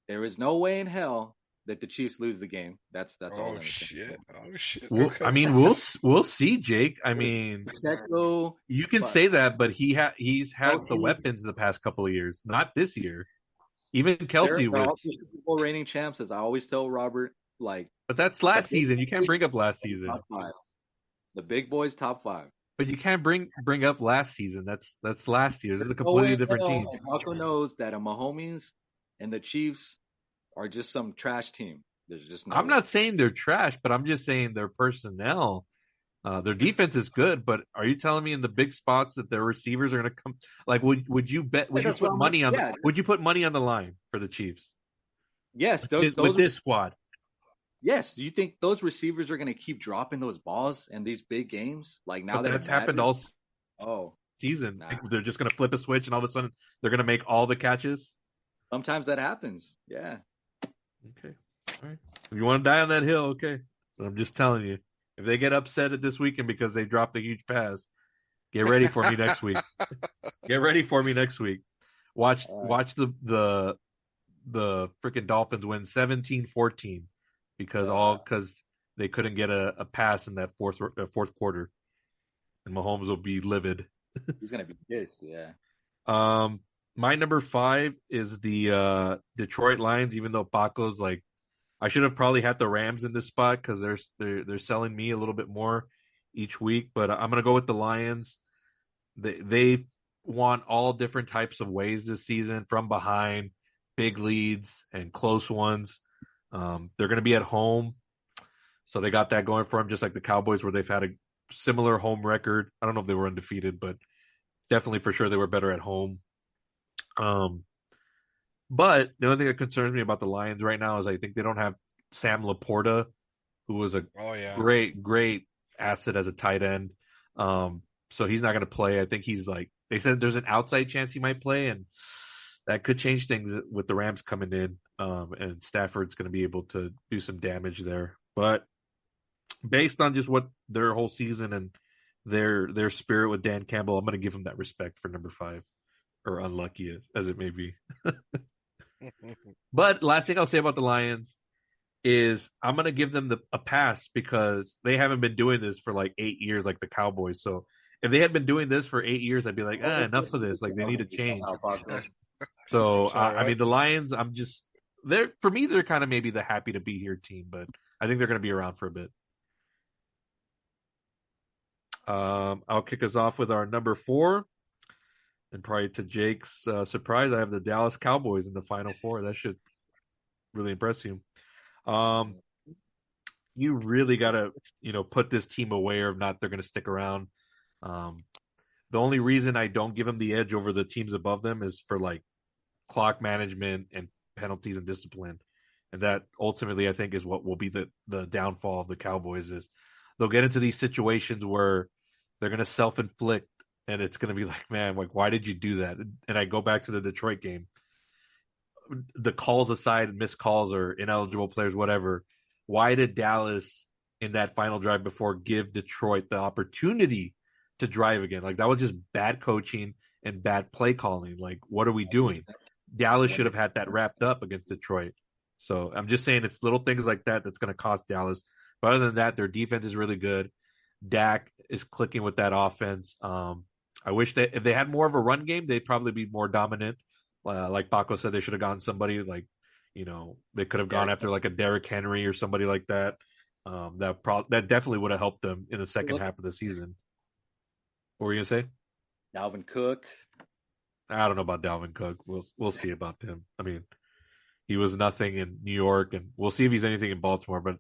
There is no way in hell that the Chiefs lose the game. That's all Oh I'm saying. shit. Oh shit. I Okay. mean, we'll see, Jake. I mean, Pacheco, you can but say that, but he's had the Kelsey, weapons the past couple of years, not this year. Even they're Kelsey with, all Super Bowl reigning champs, as I always tell Robert. Like but that's the last big season. You can't bring up last boys, season. top 5. The big boys, top 5. But you can't bring up last season. That's last year. This is a No way completely in different hell. team. And Paco knows that a Mahomes and the Chiefs are just some trash team. There's just no I'm way. not saying they're trash, but I'm just saying their personnel, their defense is good. But are you telling me in the big spots that their receivers are going to come? Like, would you bet? Would you That's what put money on? yeah. Would you put money on the line for the Chiefs Yes, with this squad? yes. Do you think those receivers are going to keep dropping those balls in these big games? Like now But that that's it happened matters? all Oh, season. nah. Like, they're just going to flip a switch, and all of a sudden they're going to make all the catches. Sometimes that happens. Yeah. Okay, all right. If you want to die on that hill, okay. But I'm just telling you, if they get upset at this weekend because they dropped a huge pass, get ready for me next week. Get ready for me next week. Watch the freaking Dolphins win 17-14 because they couldn't get a pass in that fourth quarter, and Mahomes will be livid. He's gonna be pissed. Yeah. My number 5 is the Detroit Lions. Even though Paco's like, I should have probably had the Rams in this spot because they're selling me a little bit more each week, but I'm gonna go with the Lions. They won all different types of ways this season, from behind, big leads, and close ones. They're going to be at home, so they got that going for them, just like the Cowboys, where they've had a similar home record. I don't know if they were undefeated, but definitely for sure they were better at home. But the only thing that concerns me about the Lions right now is I think they don't have Sam Laporta, who was a Oh yeah. great asset as a tight end. So he's not going to play. I think he's like, they said there's an outside chance he might play, and that could change things with the Rams coming in. And Stafford's going to be able to do some damage there. But based on just what their whole season and their spirit with Dan Campbell, I'm going to give him that respect for number 5, or unlucky as it may be. But last thing I'll say about the Lions is I'm going to give them a pass because they haven't been doing this for like 8 years like the Cowboys. So if they had been doing this for 8 years, I'd be like, enough of this. Like, they need to change. So, I mean, the Lions, for me, they're kind of maybe the happy to be here team, but I think they're going to be around for a bit. I'll kick us off with our number 4. And probably to Jake's surprise, I have the Dallas Cowboys in the Final Four. That should really impress you. You really got to, put this team away or if not, they're going to stick around. The only reason I don't give them the edge over the teams above them is for like clock management and penalties and discipline. And that ultimately, I think, is what will be the downfall of the Cowboys is they'll get into these situations where they're going to self-inflict and it's going to be like, man, like, why did you do that? And I go back to the Detroit game. The calls aside, missed calls or ineligible players, whatever. Why did Dallas in that final drive before give Detroit the opportunity to drive again? Like, that was just bad coaching and bad play calling. Like, what are we doing? Dallas should have had that wrapped up against Detroit. So I'm just saying it's little things like that that's going to cost Dallas. But other than that, their defense is really good. Dak is clicking with that offense. I wish that if they had more of a run game, they'd probably be more dominant. Like Pako said, they should have gone somebody like, they could have gone after like a Derrick Henry or somebody like that. That definitely would have helped them in the second half of the season. What were you gonna say? Dalvin Cook. I don't know about Dalvin Cook. We'll see about him. I mean, he was nothing in New York, and we'll see if he's anything in Baltimore. But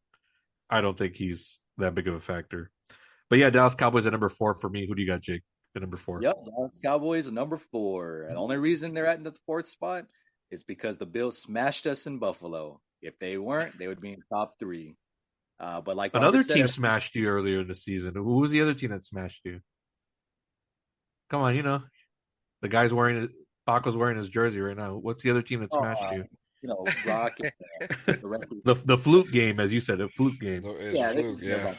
I don't think he's that big of a factor. But yeah, Dallas Cowboys at number 4 for me. Who do you got, Jake? At number 4. Yep, Dallas Cowboys number 4. And the only reason they're at the 4th spot is because the Bills smashed us in Buffalo. If they weren't, they would be in top 3. But like another team smashed you earlier in the season. Who was the other team that smashed you? Come on, the guy's Paco's wearing his jersey right now. What's the other team that smashed you? Rock. the flute game, as you said, a flute game. Yeah.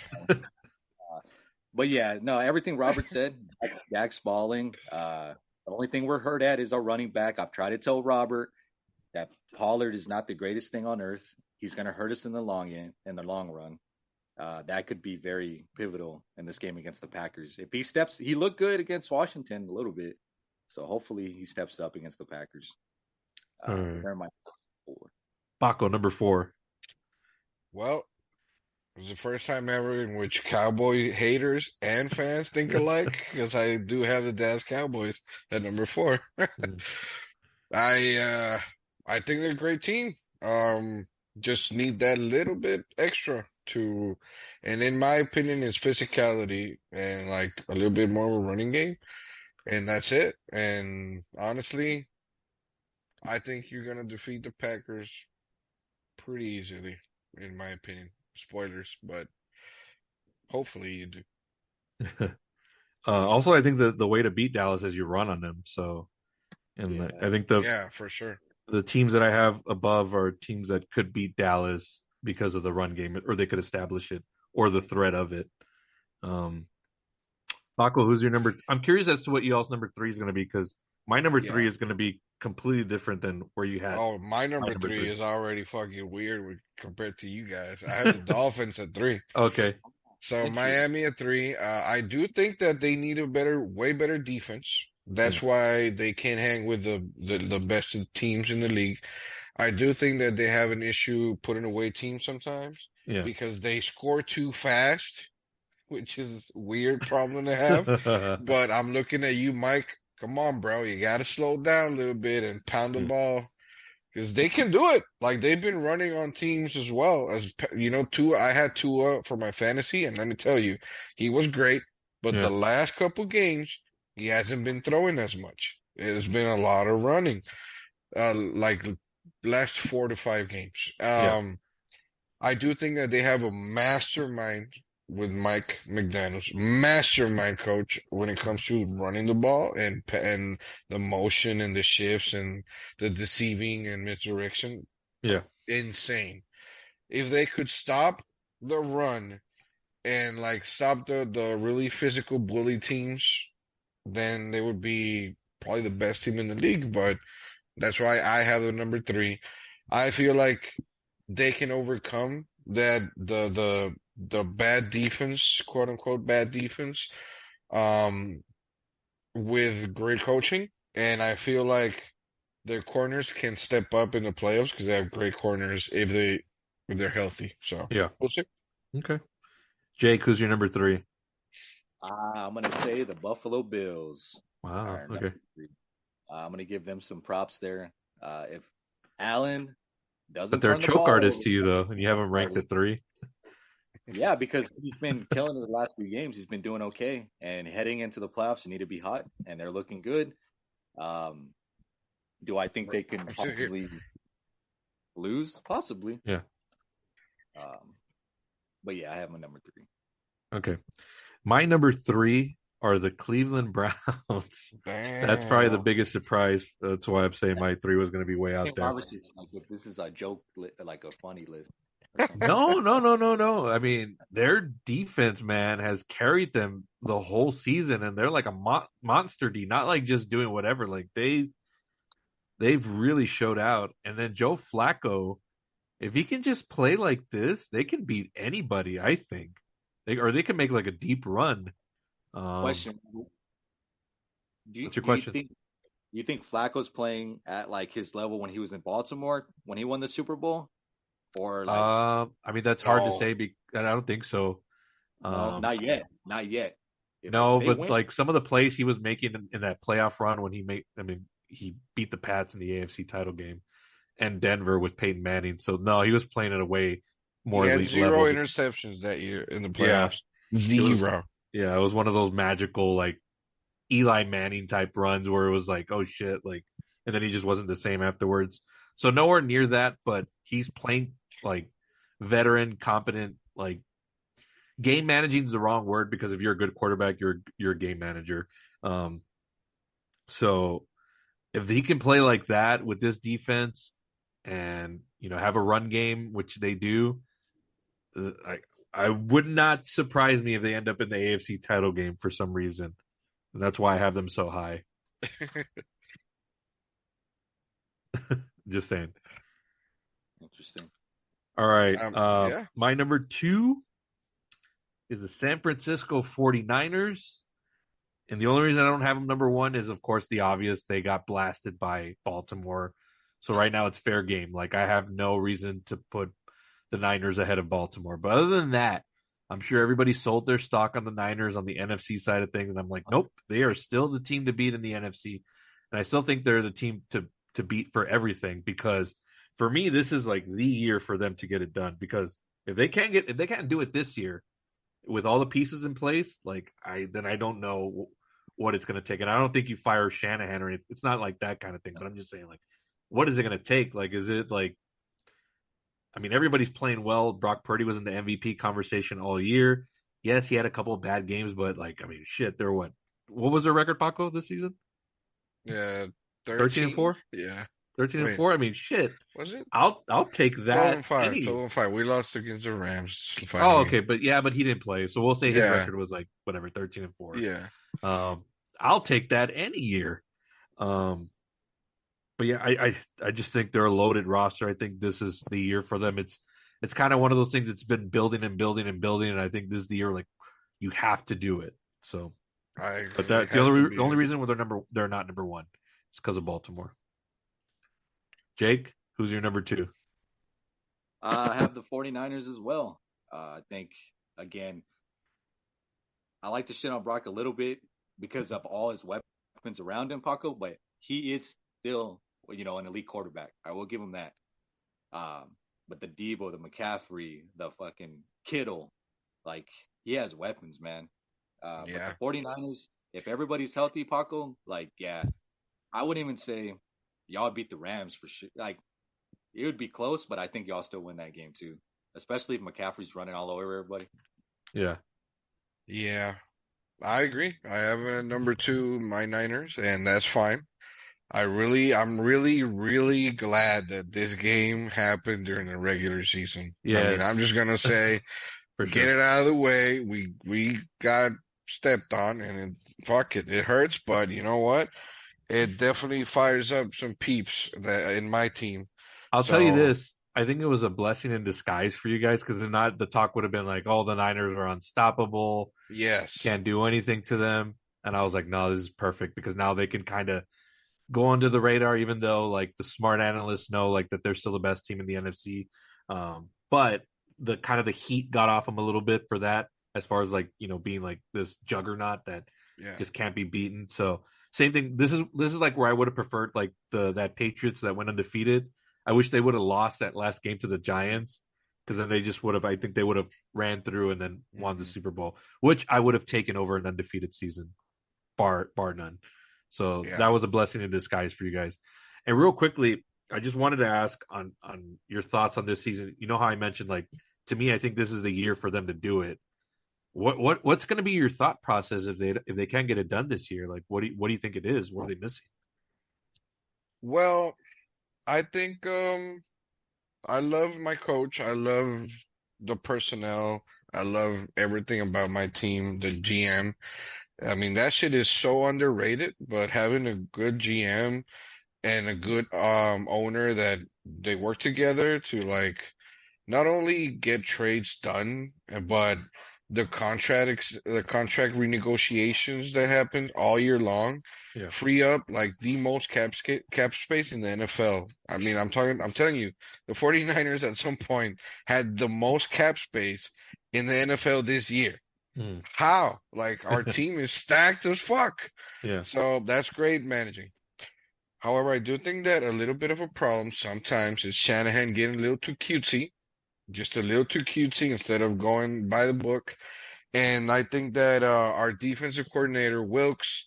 But yeah, no, everything Robert said, Dak's balling. The only thing we're hurt at is our running back. I've tried to tell Robert that Pollard is not the greatest thing on earth. He's going to hurt us in the long run. That could be very pivotal in this game against the Packers. If he looked good against Washington a little bit. So hopefully he steps up against the Packers. They're my 4. Pako, number 4. Well, it was the first time ever in which Cowboy haters and fans think alike, because I do have the Dallas Cowboys at number 4. I think they're a great team. Just need that little bit extra and in my opinion, it's physicality and like a little bit more of a running game. And that's it. And honestly, I think you're going to defeat the Packers pretty easily, in my opinion. Spoilers, but hopefully you do. Also, I think the way to beat Dallas is you run on them. So, I think for sure. The teams that I have above are teams that could beat Dallas because of the run game, or they could establish it, or the threat of it. Paco, who's your number? I'm curious as to what y'all's number 3 is going to be, because my number 3 is going to be completely different than where you had. Oh, my number 3 is already fucking weird compared to you guys. I have the Dolphins at 3. Okay. So Miami at 3. I do think that they need way better defense. That's why they can't hang with the best teams in the league. I do think that they have an issue putting away teams sometimes because they score too fast, which is a weird problem to have. But I'm looking at you, Mike. Come on, bro. You got to slow down a little bit and pound the ball, because they can do it. Like, they've been running on teams as well. As Tua, I had Tua for my fantasy, and let me tell you, he was great. But the last couple games, he hasn't been throwing as much. It's been a lot of running, like last 4 to 5 games. I do think that they have a mastermind with Mike McDaniels, mastermind coach when it comes to running the ball and the motion and the shifts and the deceiving and misdirection. Yeah. Insane. If they could stop the run and like stop the really physical bully teams, then they would be probably the best team in the league. But that's why I have the number 3. I feel like they can overcome that the bad defense, quote unquote bad defense, with great coaching. And I feel like their corners can step up in the playoffs because they have great corners if they're healthy. So we'll see. Okay. Jake, who's your number 3? I'm gonna say the Buffalo Bills. Wow. Okay. I'm going to give them some props there. If Allen doesn't But they're turn the choke ball artists over, to you, though, and you have them ranked at 3. yeah, because he's been killing it the last few games. He's been doing okay, and heading into the playoffs, you need to be hot, and they're looking good. Do I think they can possibly lose? Possibly. Yeah. But yeah, I have my number 3. Okay. My number 3 are the Cleveland Browns. That's probably the biggest surprise. That's why I'm saying my 3 was going to be way out there. Like, if this is a joke, like a funny list. No. I mean, their defense, man, has carried them the whole season, and they're like a monster D, not like just doing whatever. Like they've really showed out. And then Joe Flacco, if he can just play like this, they can beat anybody. I think they can make like a deep run. Question: What's your question? You think Flacco's playing at like his level when he was in Baltimore when he won the Super Bowl? Or like, I mean, that's hard to say. I don't think so. No, not yet. Not yet. No, but like some of the plays he was making in that playoff run when he beat the Pats in the AFC title game and Denver with Peyton Manning. So no, he was playing at a way more elite level. He had 0 interceptions that year in the playoffs. Yeah. 0. It was one of those magical like Eli Manning type runs where it was like, oh shit, like, and then he just wasn't the same afterwards. So nowhere near that, but he's playing like veteran, competent, like game managing is the wrong word because if you're a good quarterback, you're a game manager. So if he can play like that with this defense and have a run game, which they do, I would not surprise me if they end up in the AFC title game for some reason. And that's why I have them so high. Just saying. Interesting. All right. My number 2 is the San Francisco 49ers. And the only reason I don't have them number 1 is, of course, the obvious. They got blasted by Baltimore. So right now it's fair game. Like, I have no reason to put the Niners ahead of Baltimore. But other than that, I'm sure everybody sold their stock on the Niners on the NFC side of things. And I'm like, nope, they are still the team to beat in the NFC. And I still think they're the team to beat for everything because for me, this is like the year for them to get it done because if they can't do it this year with all the pieces in place, like then I don't know what it's going to take. And I don't think you fire Shanahan or anything. It's not like that kind of thing, but I'm just saying like, what is it going to take? Like, is it like, I mean, everybody's playing well. Brock Purdy was in the MVP conversation all year. Yes, he had a couple of bad games, but like, I mean, shit, they're what was their record, Pako, this season? Yeah. 13-4? Yeah. 13-4? I mean, shit. Was it? I'll take that. 12-5. We lost against the Rams. Finally. Oh, okay. But he didn't play. So we'll say his record was like, whatever, 13-4. Yeah. I'll take that any year. But yeah, I just think they're a loaded roster. I think this is the year for them. It's kind of one of those things that's been building and building and building. And I think this is the year, like, you have to do it. So, but that's the only reason they're not number 1. It's because of Baltimore. Jake, who's your number 2? I have the 49ers as well. I think, again, I like to shit on Brock a little bit because of all his weapons around him, Paco, but he is still, an elite quarterback. I will give him that. But the Debo, the McCaffrey, the fucking Kittle, like, he has weapons, man. But the 49ers, if everybody's healthy, Paco, like, yeah, I wouldn't even say y'all beat the Rams for sure. Like, it would be close, but I think y'all still win that game too, especially if McCaffrey's running all over everybody. Yeah. Yeah, I agree. I have a number 2, my Niners, and that's fine. I'm really, really glad that this game happened during the regular season. Yes. I mean, I'm just gonna say, get it out of the way. We got stepped on, and fuck it, it hurts, but you know what? It definitely fires up some peeps in my team. I'll tell you this. I think it was a blessing in disguise for you guys because if not, the talk would have been like, oh, the Niners are unstoppable. Yes. Can't do anything to them. And I was like, no, this is perfect because now they can kind of go under the radar, even though like the smart analysts know like that they're still the best team in the NFC. But the kind of the heat got off them a little bit for that as far as like, being like this juggernaut that just can't be beaten. So same thing. This is like where I would have preferred like that Patriots that went undefeated. I wish they would have lost that last game to the Giants because then they just would have. I think they would have ran through and then won the Super Bowl, which I would have taken over an undefeated season, bar none. So that was a blessing in disguise for you guys. And real quickly, I just wanted to ask on your thoughts on this season. You know how I mentioned, like, to me, I think this is the year for them to do it. What's going to be your thought process if they can't get it done this year? Like, what do you think it is? What are they missing? Well, I think I love my coach. I love the personnel. I love everything about my team, the GM. I mean, that shit is so underrated, but having a good GM and a good owner that they work together to like not only get trades done, but the contract renegotiations that happen all year long Yeah. free up like the most cap space in the NFL. I mean, I'm telling you, the 49ers at some point had the most cap space in the NFL this year. How? Like our team is stacked as fuck. Yeah. So that's great managing. However, I do think that a little bit of a problem sometimes is Shanahan getting a little too cutesy, just a little too cutesy instead of going by the book. And I think that our defensive coordinator, Wilkes,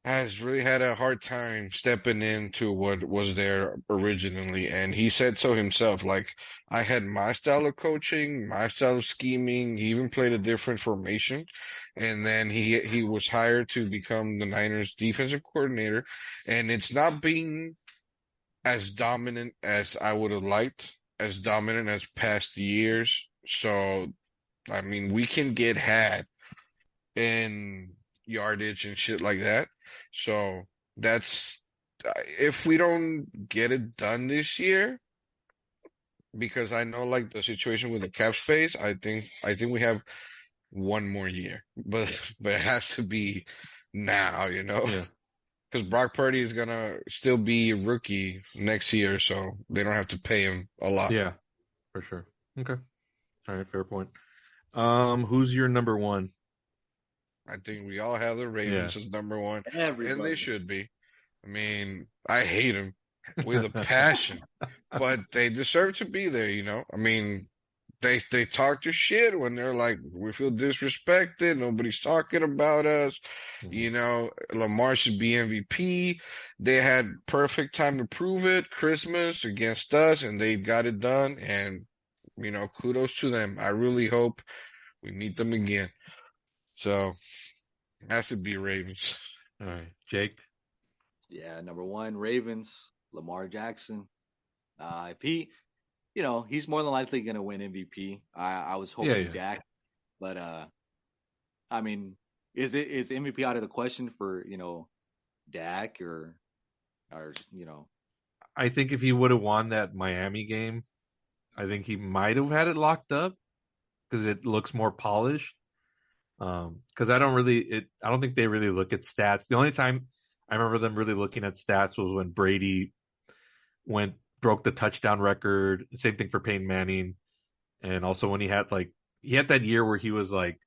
has really had a hard time stepping into what was there originally. And he said so himself, like, I had my style of coaching, my style of scheming. He even played a different formation. And then he was hired to become the Niners defensive coordinator. And it's not being as dominant as I would have liked, as dominant as past years. So, I mean, we can get had in yardage and shit like that. So that's if we don't get it done this year, because I know like the situation with the cap space, I think we have one more year, but it has to be now, you know, Yeah. because Brock Purdy is gonna still be a rookie next year, so they don't have to pay him a lot. Yeah, for sure. Okay. All right, fair point. Who's your number one? I think we all have the Ravens as number one, and Everybody. they should be. I mean, I hate them with a passion, but they deserve to be there, you know? I mean, they talk their shit when they're like, we feel disrespected, nobody's talking about us. You know, Lamar should be MVP. They had perfect time to prove it, Christmas against us, and they got it done. And, you know, kudos to them. I really hope we meet them again. So, has to be Ravens. All right, Jake. Yeah, number one, Ravens, Lamar Jackson. If he, he's more than likely going to win MVP. I was hoping Yeah. Dak, but I mean, is MVP out of the question for Dak or I think if he would have won that Miami game, I think he might have had it locked up because it looks more polished. Because I don't think they really look at stats. The only time I remember them really looking at stats was when Brady broke the touchdown record. Same thing for Peyton Manning, and also when he had that year where he was like,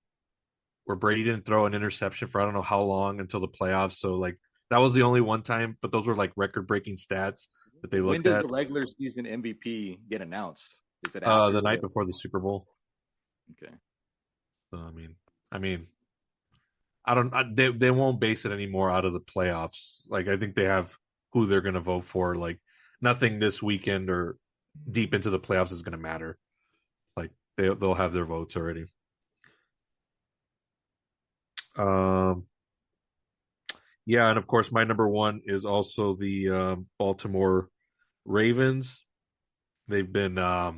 where Brady didn't throw an interception for I don't know how long until the playoffs. So like that was the only one time, but those were like record breaking stats that they looked at. When does the regular season MVP get announced? Is it The night before the Super Bowl? Okay. So I mean, they won't base it anymore out of the playoffs. Like I think they have who they're going to vote for. Like nothing this weekend or deep into the playoffs is going to matter. Like they'll have their votes already. Yeah, and of course my number one is also the Baltimore Ravens. They've been a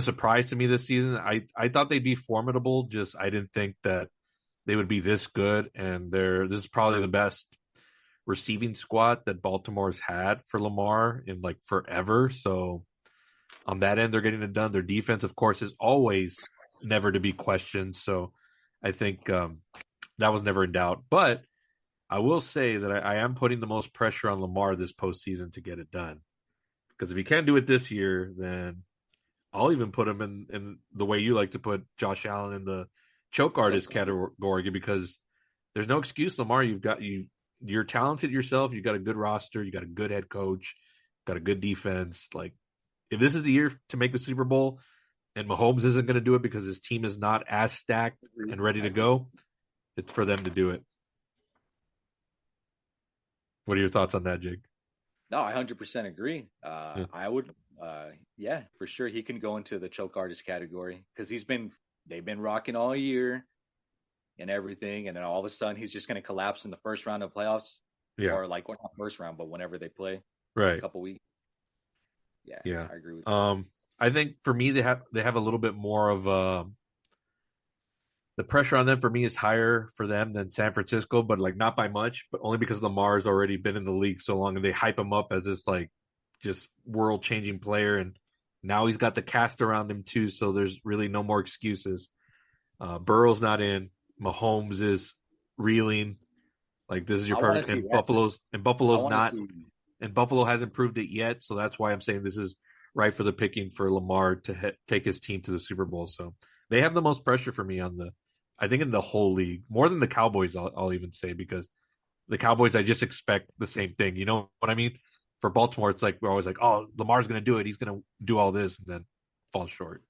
surprise to me this season. I thought they'd be formidable. Just I didn't think that they would be this good. And this is probably the best receiving squad that Baltimore's had for Lamar in like forever. So on that end, they're getting it done. Their defense, of course, is always never to be questioned. So I think that was never in doubt. But I will say that I am putting the most pressure on Lamar this postseason to get it done. Because if he can't do it this year, then I'll even put him in the way you like to put Josh Allen in the choke artist category because there's no excuse, Lamar. You're talented yourself. You got a good roster. You got a good head coach. Got a good defense. Like, if this is the year to make the Super Bowl, and Mahomes isn't going to do it because his team is not as stacked and ready to go, it's for them to do it. What are your thoughts on that, Jake? No, I 100% agree. Yeah. I would, yeah, for sure. He can go into the choke artist category because they've been rocking all year and everything. And then all of a sudden he's just going to collapse in the first round of playoffs. Yeah. Or like, well, not first round, but whenever they play. Right. A couple weeks. Yeah. Yeah. I agree with you. I think for me, they have a little bit more of the pressure on them for me is higher for them than San Francisco, but like not by much, but only because Lamar's already been in the league so long and they hype him up as this like just world changing player. And now he's got the cast around him too. So there's really no more excuses. Burrow's not in. Mahomes is reeling. Like, this is your perfect, and Buffalo's not, and Buffalo hasn't proved it yet. So that's why I'm saying this is right for the picking for Lamar to take his team to the Super Bowl. So they have the most pressure for me I think in the whole league, more than the Cowboys, I'll even say, because the Cowboys, I just expect the same thing. You know what I mean? For Baltimore, it's like, we're always like, oh, Lamar's going to do it. He's going to do all this, and then falls short.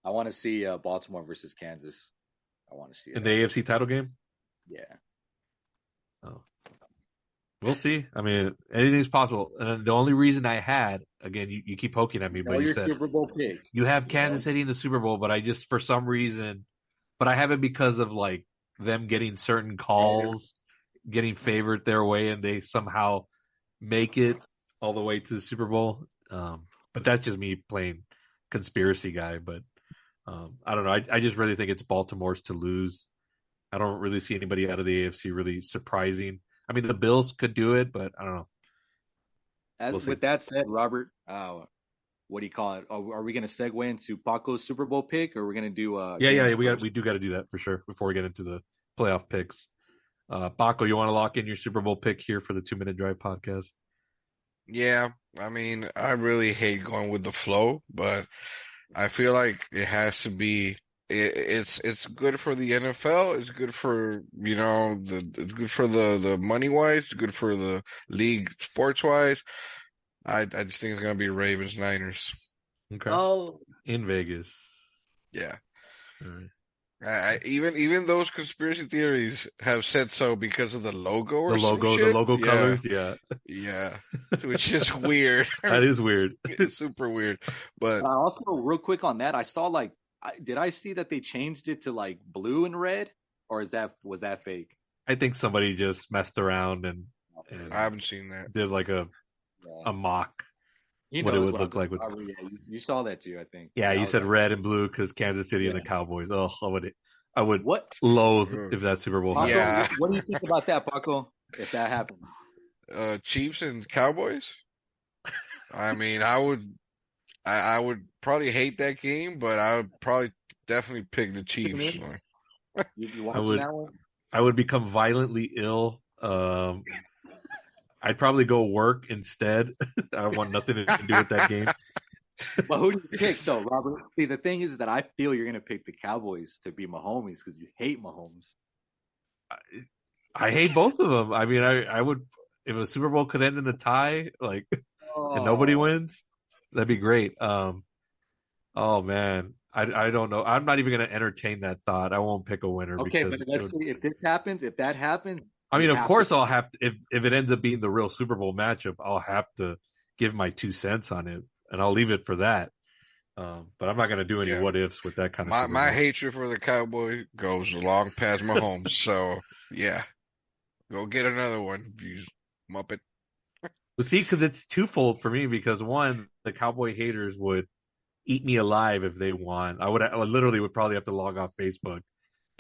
I want to see Baltimore versus Kansas. I want to see it. In the AFC title game? Yeah. Oh. We'll see. I mean, anything's possible. And the only reason I had, again, you keep poking at me, but you said Super Bowl pick. You have Kansas City in the Super Bowl, but I just, for some reason, but I have it because of like them getting certain calls, getting favored their way, and they somehow make it all the way to the Super Bowl. But that's just me playing conspiracy guy. But I don't know. I just really think it's Baltimore's to lose. I don't really see anybody out of the AFC really surprising. I mean, the Bills could do it, but I don't know. With that said, Robert, what do you call it? Are we going to segue into Paco's Super Bowl pick, or are we going to do? We do got to do that for sure before we get into the playoff picks. Paco, you want to lock in your Super Bowl pick here for the 2-Minute Drive podcast? Yeah, I mean, I really hate going with the flow, but I feel like it has to be. It's good for the NFL. It's good for it's good for the money wise. It's good for the league sports wise. I just think it's gonna be Ravens Niners. Okay. Oh, in Vegas. Yeah. All right. Even those conspiracy theories have said so because of the logo or the logo colors. Yeah, which is weird. That is weird. It's super weird. But also, real quick on that, I saw did I see that they changed it to like blue and red, or was that fake? I think somebody just messed around and I haven't seen that. Did like a mock. What it would look like. You saw that too, I think. Yeah, you said red and blue because Kansas City and the Cowboys. Oh, I would loathe if that Super Bowl happened. Yeah. What do you think about that, Paco? If that happened, Chiefs and Cowboys. I mean, I would probably hate that game, but I would probably definitely pick the Chiefs. You watching that one? I would become violently ill. I'd probably go work instead. I want nothing to do with that game. But who do you pick, though, Robert? See, the thing is that I feel you're going to pick the Cowboys to be Mahomes because you hate Mahomes. I hate both of them. I mean, I would, if a Super Bowl could end in a tie, and nobody wins, that'd be great. Oh man, I don't know. I'm not even going to entertain that thought. I won't pick a winner. Okay, but let's see if that happens. I mean, of course, I'll have to. If it ends up being the real Super Bowl matchup, I'll have to give my 2 cents on it, and I'll leave it for that. But I'm not going to do any what ifs with that kind of. My hatred for the Cowboys goes long past Mahomes. So yeah, go get another one, you muppet. Well, see, because it's twofold for me. Because one, the Cowboy haters would eat me alive if they won. I literally would probably have to log off Facebook.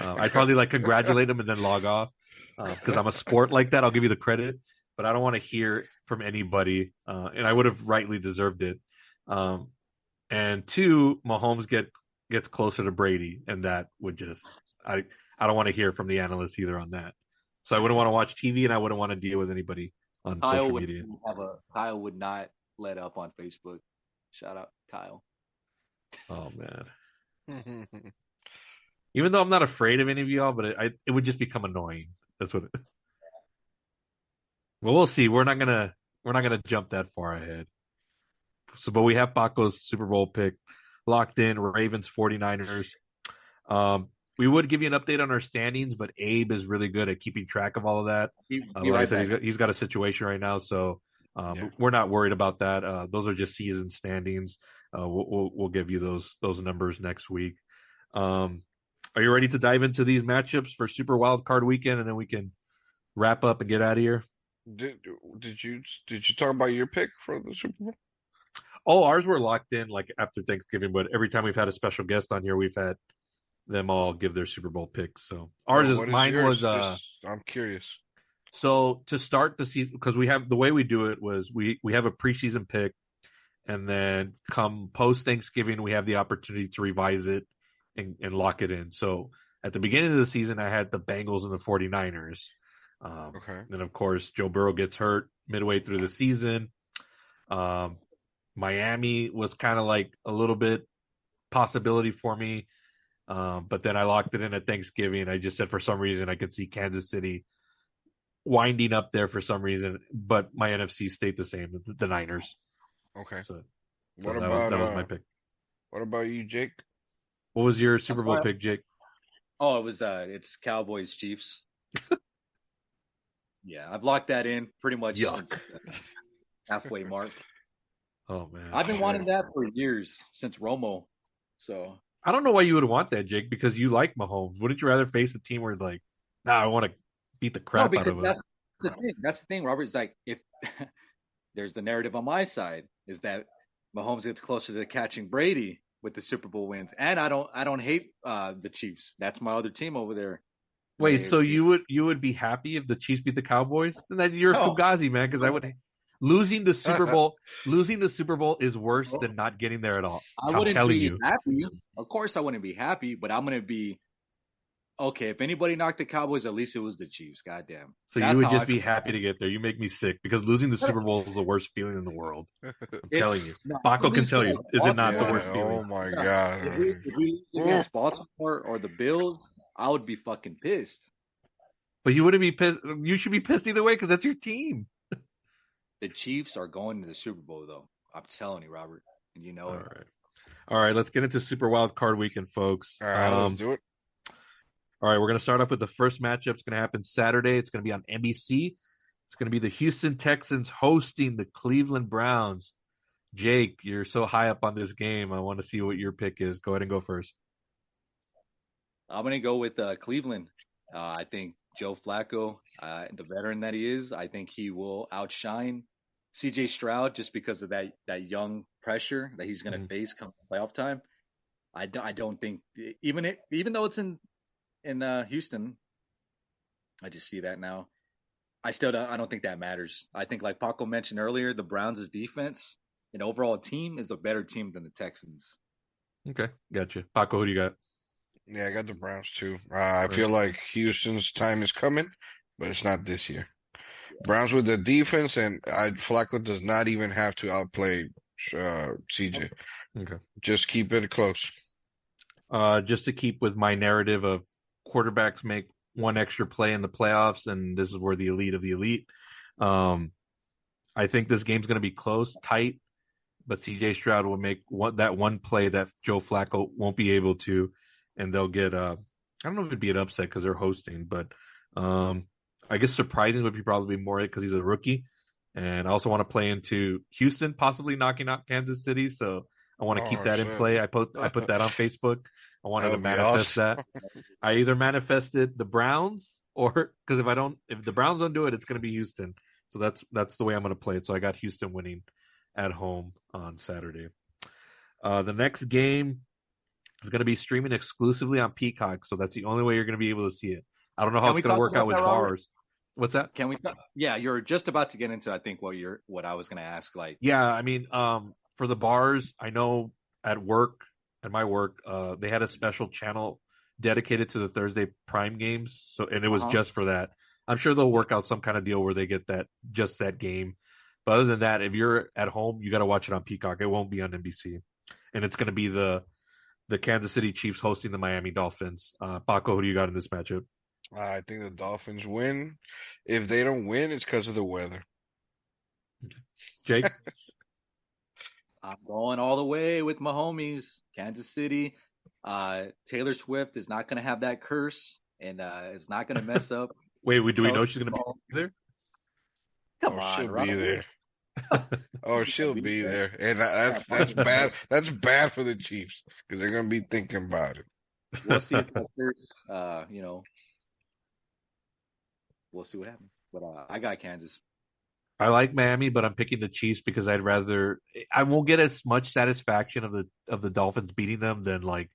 I'd probably congratulate them and then log off. Because I'm a sport like that, I'll give you the credit, but I don't want to hear from anybody, and I would have rightly deserved it. And 2, Mahomes gets closer to Brady, and that would just I don't want to hear from the analysts either on that. So I wouldn't want to watch TV, and I wouldn't want to deal with anybody on social media. Kyle would not let up on Facebook. Shout out Kyle. Oh man. Even though I'm not afraid of any of y'all, but it would just become annoying. That's what. Well, we'll see. We're not gonna jump that far ahead. So, but we have Paco's Super Bowl pick locked in. Ravens 49ers. We would give you an update on our standings, but Abe is really good at keeping track of all of that. Like I said, he's got a situation right now, so we're not worried about that. Those are just season standings. We'll give you those numbers next week. Are you ready to dive into these matchups for Super Wild Card Weekend, and then we can wrap up and get out of here? Did you talk about your pick for the Super Bowl? Oh, ours were locked in like after Thanksgiving, but every time we've had a special guest on here, we've had them all give their Super Bowl picks. So mine was. I'm curious. So to start the season, because the way we do it was we have a preseason pick, and then come post Thanksgiving, we have the opportunity to revise it and lock it in. So at the beginning of the season, I had the Bengals and the 49ers. Okay. Then of course Joe Burrow gets hurt midway through the season. Miami was kind of like a little bit possibility for me. But then I locked it in at Thanksgiving. I just said for some reason I could see Kansas City winding up there for some reason, but my NFC stayed the same, the Niners. Okay. So that was my pick. What about you, Jake? What was your Super Bowl pick, Jake? Oh, it's Cowboys Chiefs. Yeah, I've locked that in pretty much since the halfway mark. Oh man, I've been wanting that for years since Romo. So I don't know why you would want that, Jake, because you like Mahomes. Wouldn't you rather face a team where like, I want to beat the crap out of him? That's the thing, Robert. It's like if there's the narrative on my side is that Mahomes gets closer to catching Brady with the Super Bowl wins, and I don't hate the Chiefs. That's my other team over there. Wait, so you would be happy if the Chiefs beat the Cowboys? Then you're Fugazi, man, because I would. Losing the Super Bowl is worse than not getting there at all. I wouldn't be happy. Of course, I wouldn't be happy, but I'm gonna be okay. If anybody knocked the Cowboys, at least it was the Chiefs. Goddamn. So you would just be happy to get there. You make me sick because losing the Super Bowl is the worst feeling in the world. I'm telling you, Pako can tell you. Is it not the worst feeling? Oh my god! If we lose against Baltimore or the Bills, I would be fucking pissed. But you wouldn't be pissed. You should be pissed either way because that's your team. The Chiefs are going to the Super Bowl, though. I'm telling you, Robert, and you know it. All right. Let's get into Super Wild Card Weekend, folks. All right, let's do it. All right, we're going to start off with the first matchup. It's going to happen Saturday. It's going to be on NBC. It's going to be the Houston Texans hosting the Cleveland Browns. Jake, you're so high up on this game. I want to see what your pick is. Go ahead and go first. I'm going to go with Cleveland. I think Joe Flacco, the veteran that he is, I think he will outshine C.J. Stroud just because of that young pressure that he's going to face come playoff time. I don't think even though it's in Houston, I just see that now. I don't think that matters. I think like Paco mentioned earlier, the Browns' defense and overall team is a better team than the Texans. Okay, gotcha. Paco, who do you got? Yeah, I got the Browns too. I feel like Houston's time is coming, but it's not this year. Browns with the defense, and Flacco does not even have to outplay CJ. Okay. Just keep it close. Just to keep with my narrative of quarterbacks make one extra play in the playoffs, and this is where the elite of the elite. I think this game's going to be close, tight, but CJ Stroud will make that one play that Joe Flacco won't be able to, and they'll get I don't know if it'd be an upset because they're hosting, but I guess surprising would be probably more because he's a rookie. And I also want to play into Houston, possibly knocking out Kansas City. So I want to keep that in play. I put that on Facebook. I wanted to manifest that. I either manifested the Browns or because if the Browns don't do it, it's going to be Houston. So that's the way I'm going to play it. So I got Houston winning at home on Saturday. The next game is going to be streaming exclusively on Peacock. So that's the only way you're going to be able to see it. I don't know how it's going to work out with bars. What's that? Can we? Yeah, you're just about to get into. I think what I was going to ask. Like, yeah, I mean, for the bars, I know at my work, they had a special channel dedicated to the Thursday prime games. So, and it was just for that. I'm sure they'll work out some kind of deal where they get just that game. But other than that, if you're at home, you got to watch it on Peacock. It won't be on NBC, and it's going to be the the Kansas City Chiefs hosting the Miami Dolphins. Pako, who do you got in this matchup? I think the Dolphins win. If they don't win, it's because of the weather. Jake? I'm going all the way with my homies, Kansas City. Taylor Swift is not going to have that curse, and it's not going to mess up. Wait, do we know she's going to be there? Come on, she'll Rob. be there. She'll be there, and that's bad. That's bad for the Chiefs because they're going to be thinking about it. We'll see if that curse, we'll see what happens. But I got Kansas. I like Miami, but I'm picking the Chiefs because I won't get as much satisfaction of the Dolphins beating them than like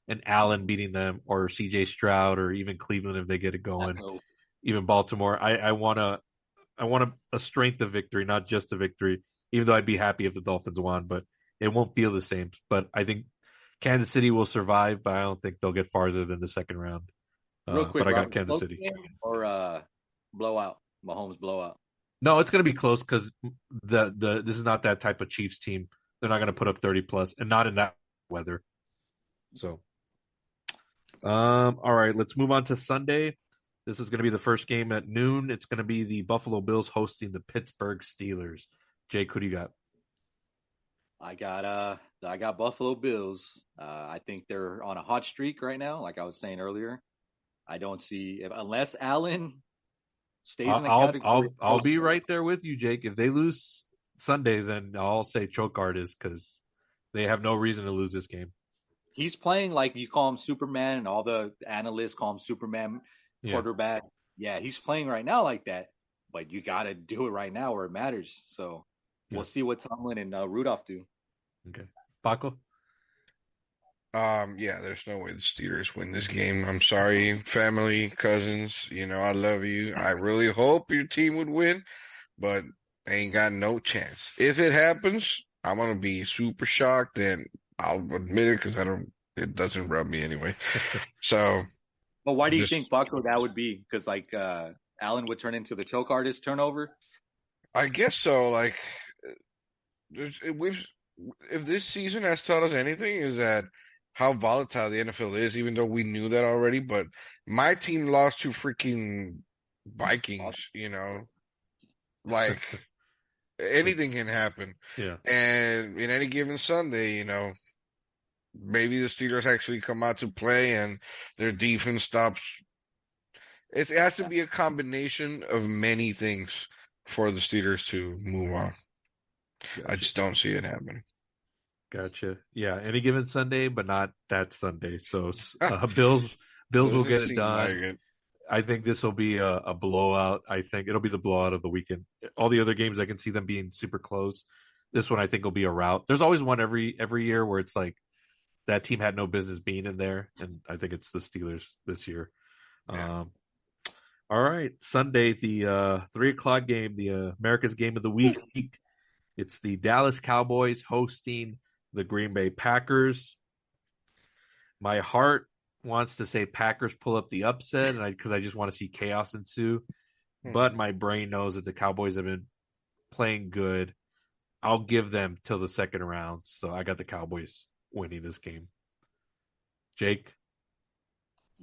an Allen beating them or CJ Stroud or even Cleveland if they get it going. Even Baltimore. I want a strength of victory, not just a victory, even though I'd be happy if the Dolphins won, but it won't feel the same. But I think Kansas City will survive, but I don't think they'll get farther than the second round. Real quick, but I got Kansas City. Or blowout, Mahomes blowout. No, it's going to be close because this is not that type of Chiefs team. They're not going to put up 30 plus, and not in that weather. So, all right, let's move on to Sunday. This is going to be the first game at noon. It's going to be the Buffalo Bills hosting the Pittsburgh Steelers. Jake, who do you got? I got Buffalo Bills. I think they're on a hot streak right now, like I was saying earlier. I don't see unless Allen stays in the category. I'll be right there with you, Jake. If they lose Sunday, then I'll say choke artist because they have no reason to lose this game. He's playing like you call him Superman, and all the analysts call him Superman quarterback. Yeah, he's playing right now like that. But you got to do it right now where it matters. So we'll see what Tomlin and Rudolph do. Okay, Paco. There's no way the Steelers win this game. I'm sorry, family, cousins. I love you. I really hope your team would win, but I ain't got no chance. If it happens, I'm gonna be super shocked, and I'll admit it because it doesn't rub me anyway. So. But why do you think, Paco, that would be? Because Allen would turn into the choke artist turnover. I guess so. Like, if this season has taught us anything, is that how volatile the NFL is, even though we knew that already. But my team lost to freaking Vikings, like anything can happen. Yeah. And in any given Sunday, maybe the Steelers actually come out to play and their defense stops. It has to be a combination of many things for the Steelers to move on. Gotcha. I just don't see it happening. Gotcha. Yeah, any given Sunday, but not that Sunday. So Bills will get it done. Like it. I think this will be a blowout. I think it'll be the blowout of the weekend. All the other games, I can see them being super close. This one, I think, will be a rout. There's always one every year where it's like that team had no business being in there, and I think it's the Steelers this year. Yeah. All right, Sunday, the 3:00 game, the America's Game of the Week. It's the Dallas Cowboys hosting the Green Bay Packers. My heart wants to say Packers pull up the upset, because I just want to see chaos ensue. But my brain knows that the Cowboys have been playing good. I'll give them till the second round. So I got the Cowboys winning this game. Jake?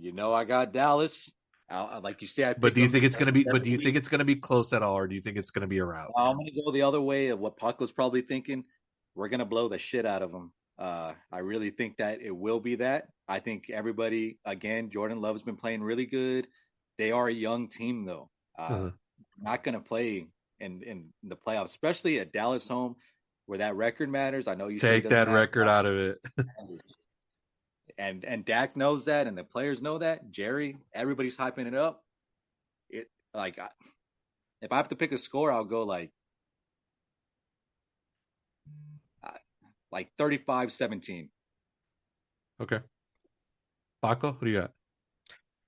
I got Dallas. Like you said, but do you think it's going to be? But do you think it's going to be close at all, or do you think it's going to be a rout? I'm going to go the other way of what Paco's probably thinking. We're going to blow the shit out of them. I really think that it will be that. I think everybody, again, Jordan Love's been playing really good. They are a young team, though. Not going to play in the playoffs, especially at Dallas home, where that record matters. I know you take that record out of it. And Dak knows that, and the players know that. Jerry, everybody's hyping it up. If I have to pick a score, I'll go like 35-17. Okay. Paco, who do you got?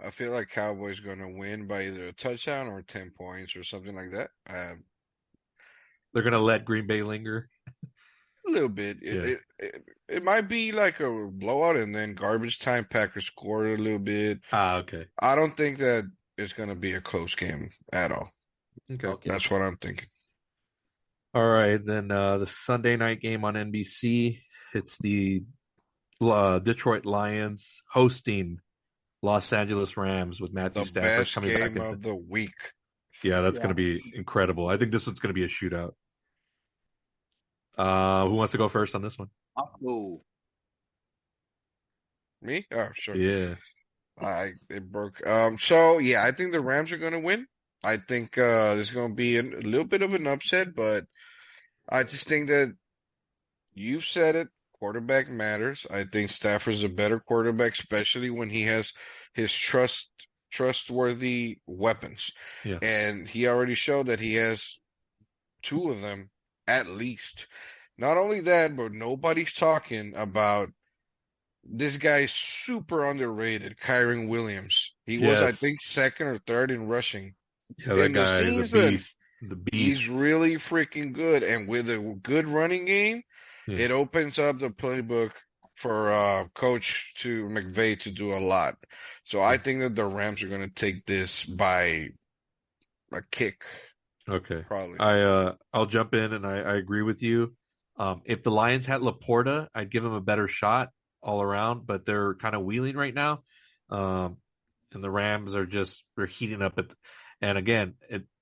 I feel like Cowboys going to win by either a touchdown or 10 points or something like that. They're going to let Green Bay linger. A little bit. It might be like a blowout and then garbage time. Packers score a little bit. Okay. I don't think that it's going to be a close game at all. Okay. That's what I'm thinking. All right. Then the Sunday night game on NBC. It's the Detroit Lions hosting Los Angeles Rams with Matthew The Stafford best coming back game into. of the week. Yeah, that's Yeah. going to be incredible. I think this one's going to be a shootout. Who wants to go first on this one? Oh, Me? Oh, sure. Yeah, It broke. So yeah, I think the Rams are gonna win. I think there's gonna be a little bit of an upset, but I just think that you said it. Quarterback matters. I think Stafford's a better quarterback, especially when he has his trustworthy weapons. yeah, And he already showed that he has two of them at least. Not only that, but nobody's talking about this guy's super underrated, Kyron Williams. He was, I yes, think, second or third in rushing yeah. That in the guy is a season. beast. The He's beast. really freaking good. And with a good running game, Yeah. it opens up the playbook for Coach to McVay to do a lot. So I Yeah. think that the Rams are going to take this by a kick, Okay. probably. I'll jump in and I agree with you. If the Lions had Laporta, I'd give them a better shot all around, but they're kind of wheeling right now. Um, and the Rams are they're heating up and again,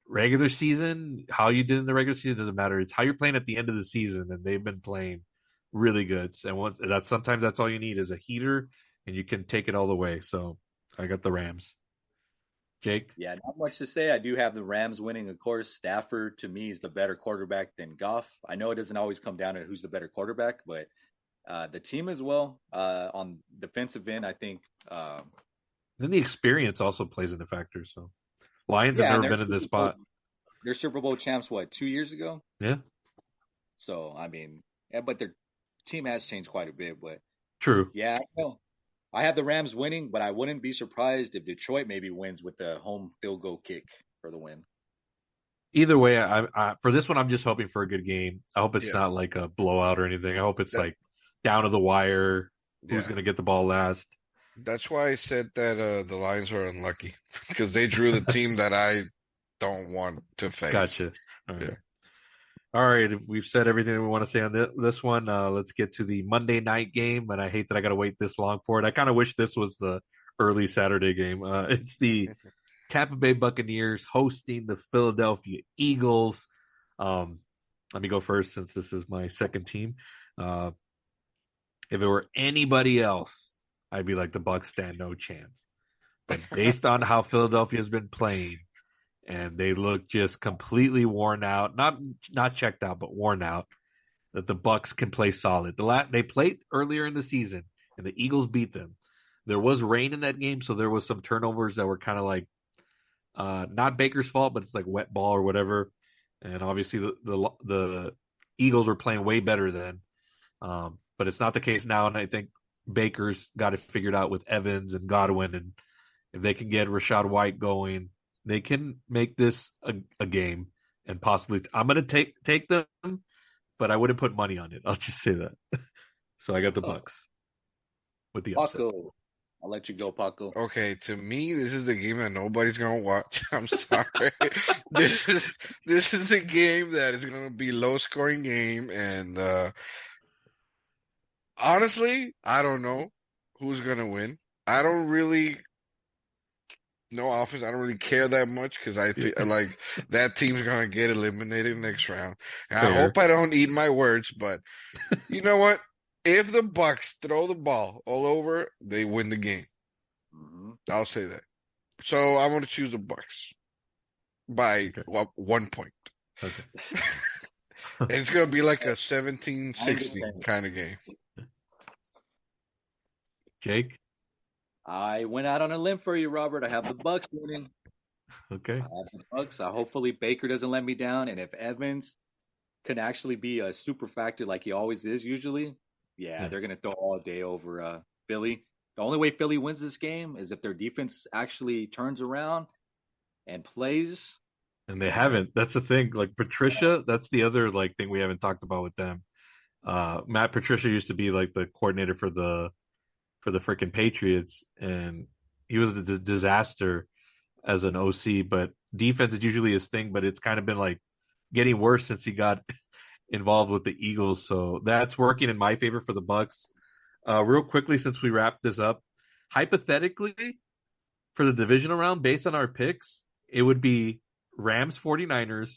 regular season, how you did in the regular season doesn't matter. It's how you're playing at the end of the season, and they've been playing really good. And sometimes that's all you need is a heater, and you can take it all the way. So I got the Rams. Jake? yeah, not much to say. I do have the Rams winning, of course. Stafford, to me, is the better quarterback than Goff. I know it doesn't always come down to who's the better quarterback, but the team as well. On defensive end, I think, Then the experience also plays into factor. So Lions have yeah, and never been in this spot. they're Super Bowl champs, what, 2 years ago? Yeah, So, I mean, yeah, but their team has changed quite a bit. But true. yeah, I know. I have the Rams winning, but I wouldn't be surprised if Detroit maybe wins with the home field goal kick for the win. Either way, for this one, I'm just hoping for a good game. I hope it's Yeah, not like a blowout or anything. I hope it's that, like down to the wire. Who's yeah. going to get the ball last? That's why I said that the Lions are unlucky because they drew the team that I don't want to face. Gotcha. All right. Yeah. All right. If we've said everything we want to say on this one, let's get to the Monday night game. And I hate that I got to wait this long for it. I kind of wish this was the early Saturday game. It's the Tampa Bay Buccaneers hosting the Philadelphia Eagles. Let me go first since this is my second team. If it were anybody else, I'd be like the Bucs stand no chance. But based on how Philadelphia has been playing, and they look just completely worn out, not checked out, but worn out, that the Bucs can play solid. They played earlier in the season, and the Eagles beat them. There was rain in that game, so there was some turnovers that were kind of like not Baker's fault, but it's like wet ball or whatever. And obviously the Eagles were playing way better then. But it's not the case now, and I think Baker's got it figured out with Evans and Godwin, and if they can get Rashad White going, they can make this a game and possibly. I'm going to take them, but I wouldn't put money on it. I'll just say that. So I got the Bucs with the upset. Paco, I'll let you go, Paco. Okay, to me, this is the game that nobody's gonna watch. I'm sorry. This is the game that is gonna be low scoring game, and honestly, I don't know who's gonna win. I don't really no offense. I don't really care that much because I feel like that team's gonna get eliminated next round. And I hope I don't eat my words, but you know what? If the Bucks throw the ball all over, they win the game. Mm-hmm. I'll say that. So I'm gonna choose the Bucks by 1 point. Okay. And it's gonna be like a 17-16 kind of game. Jake? I went out on a limb for you, Robert. I have the Bucks winning. Okay. I have the Bucks. Hopefully Baker doesn't let me down, and if Evans can actually be a super factor like he always is usually, yeah. They're gonna throw all day over Philly. The only way Philly wins this game is if their defense actually turns around and plays. And they haven't. That's the thing. Like Patricia, that's the other like thing we haven't talked about with them. Matt Patricia used to be like the coordinator for the freaking Patriots, and he was a disaster as an OC. But defense is usually his thing, but it's kind of been like getting worse since he got involved with the Eagles. So that's working in my favor for the Bucks. real quickly, since we wrapped this up, hypothetically, for the divisional round, based on our picks, it would be Rams 49ers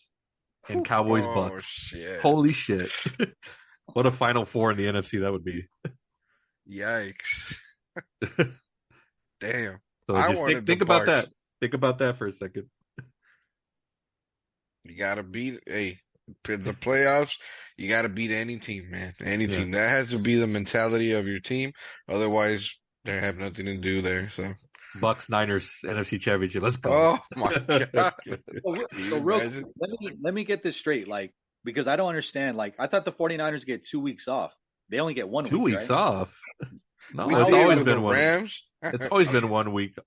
and Cowboys Bucks. Shit. Holy shit. What a Final Four in the NFC that would be. Yikes. Damn. So I just wanted think the about Bucks. that. Think about that for a second. You gotta beat the playoffs. You gotta beat any team, man. Any team. That has to be the mentality of your team. Otherwise, they have nothing to do there. So Bucks Niners NFC Championship. Let's go. Oh my god. So let me get this straight, like, because I don't understand. Like, I thought the 49ers get 2 weeks off. They only get 1 week. 2 weeks right? off. No, We it's did always with been the one. Rams. It's always been 1 week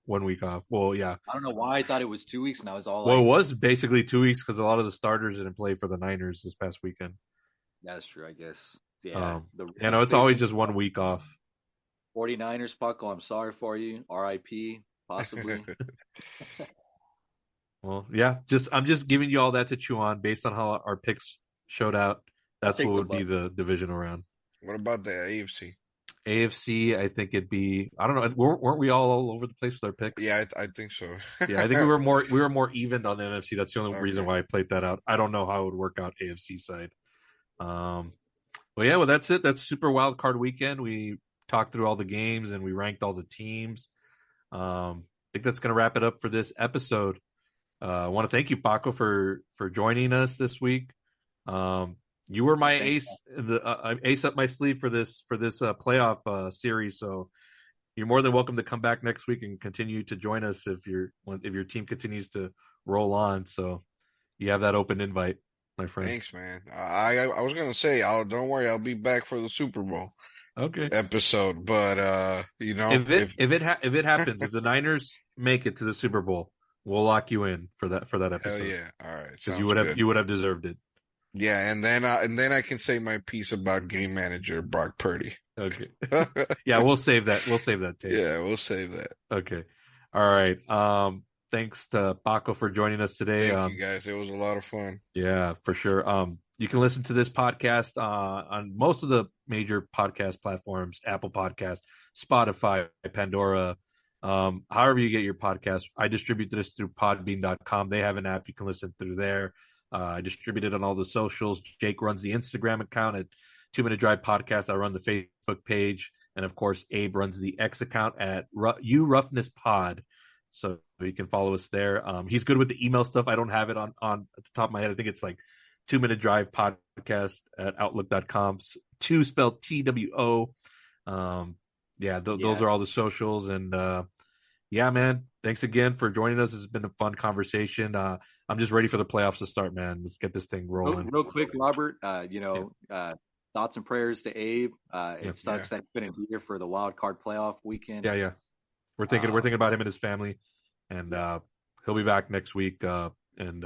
off. Well, yeah. I don't know why I thought it was 2 weeks, and I was all Well, it like, was basically 2 weeks because a lot of the starters didn't play for the Niners this past weekend. that's true, I guess. Yeah. It's always just 1 week off. 49ers, Pako, I'm sorry for you. RIP, possibly. Well, yeah. I'm just giving you all that to chew on based on how our picks showed out. That's what would be the divisional round. What about the AFC? AFC, I think it'd be. I don't know. Weren't we all over the place with our picks? Yeah, I think so. Yeah, I think we were more even on the NFC. That's the only reason Okay. why I played that out. I don't know how it would work out AFC side. Well, that's it. That's Super Wild Card Weekend. We talked through all the games and we ranked all the teams. I think that's going to wrap it up for this episode. I want to thank you, Pako, for joining us this week. You were my ace up my sleeve for this playoff series. So you're more than welcome to come back next week and continue to join us if your team continues to roll on. So you have that open invite, my friend. Thanks, man. I was gonna say, don't worry, I'll be back for the Super Bowl episode. But if it happens, if the Niners make it to the Super Bowl, we'll lock you in for that episode. Hell yeah! All right, because you would have deserved it. Yeah, and then I can say my piece about game manager Brock Purdy. Okay. Yeah, we'll save that. We'll save that tape. Yeah, we'll save that. Okay. All right. Thanks to Pako for joining us today. Thank you guys. It was a lot of fun. Yeah, for sure. You can listen to this podcast on most of the major podcast platforms: Apple Podcast, Spotify, Pandora. However you get your podcast. I distribute this through podbean.com. They have an app you can listen through there. I distribute it on all the socials. Jake runs the Instagram account at 2 Minute Drive Podcast. I run the Facebook page. And of course, Abe runs the X account at Roughness Pod. So you can follow us there. He's good with the email stuff. I don't have it on at the top of my head. I think it's like 2 Minute Drive Podcast at outlook.com. 2 spelled TWO. Those are all the socials. And yeah, man, thanks again for joining us. It's been a fun conversation. I'm just ready for the playoffs to start, man. Let's get this thing rolling. Real quick, Robert, thoughts and prayers to Abe. It sucks that he couldn't be here for the wild card playoff weekend. Yeah. We're thinking about him and his family, and he'll be back next week. And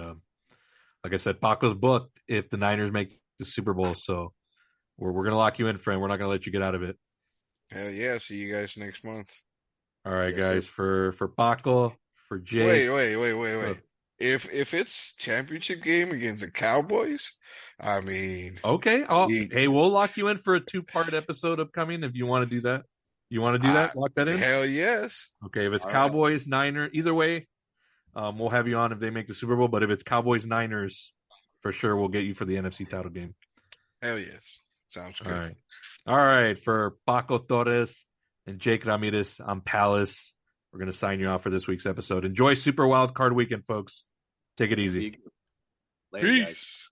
like I said, Paco's booked if the Niners make the Super Bowl. So we're gonna lock you in, friend. We're not gonna let you get out of it. Hell yeah! See you guys next month. All right, guys. For Pako, for Jay. Wait. If it's championship game against the Cowboys, I mean, okay. Hey, we'll lock you in for a 2-part episode upcoming if you want to do that. You want to do that? Lock that in? Hell yes. Okay, if it's Cowboys, Niners, either way, we'll have you on if they make the Super Bowl. But if it's Cowboys, Niners, for sure, we'll get you for the NFC title game. Hell yes. Sounds good. All right. For Pako Torres and Jake Ramirez, I'm Palace. We're going to sign you off for this week's episode. Enjoy Super Wild Card Weekend, folks. Take it easy. Later, Peace. Guys.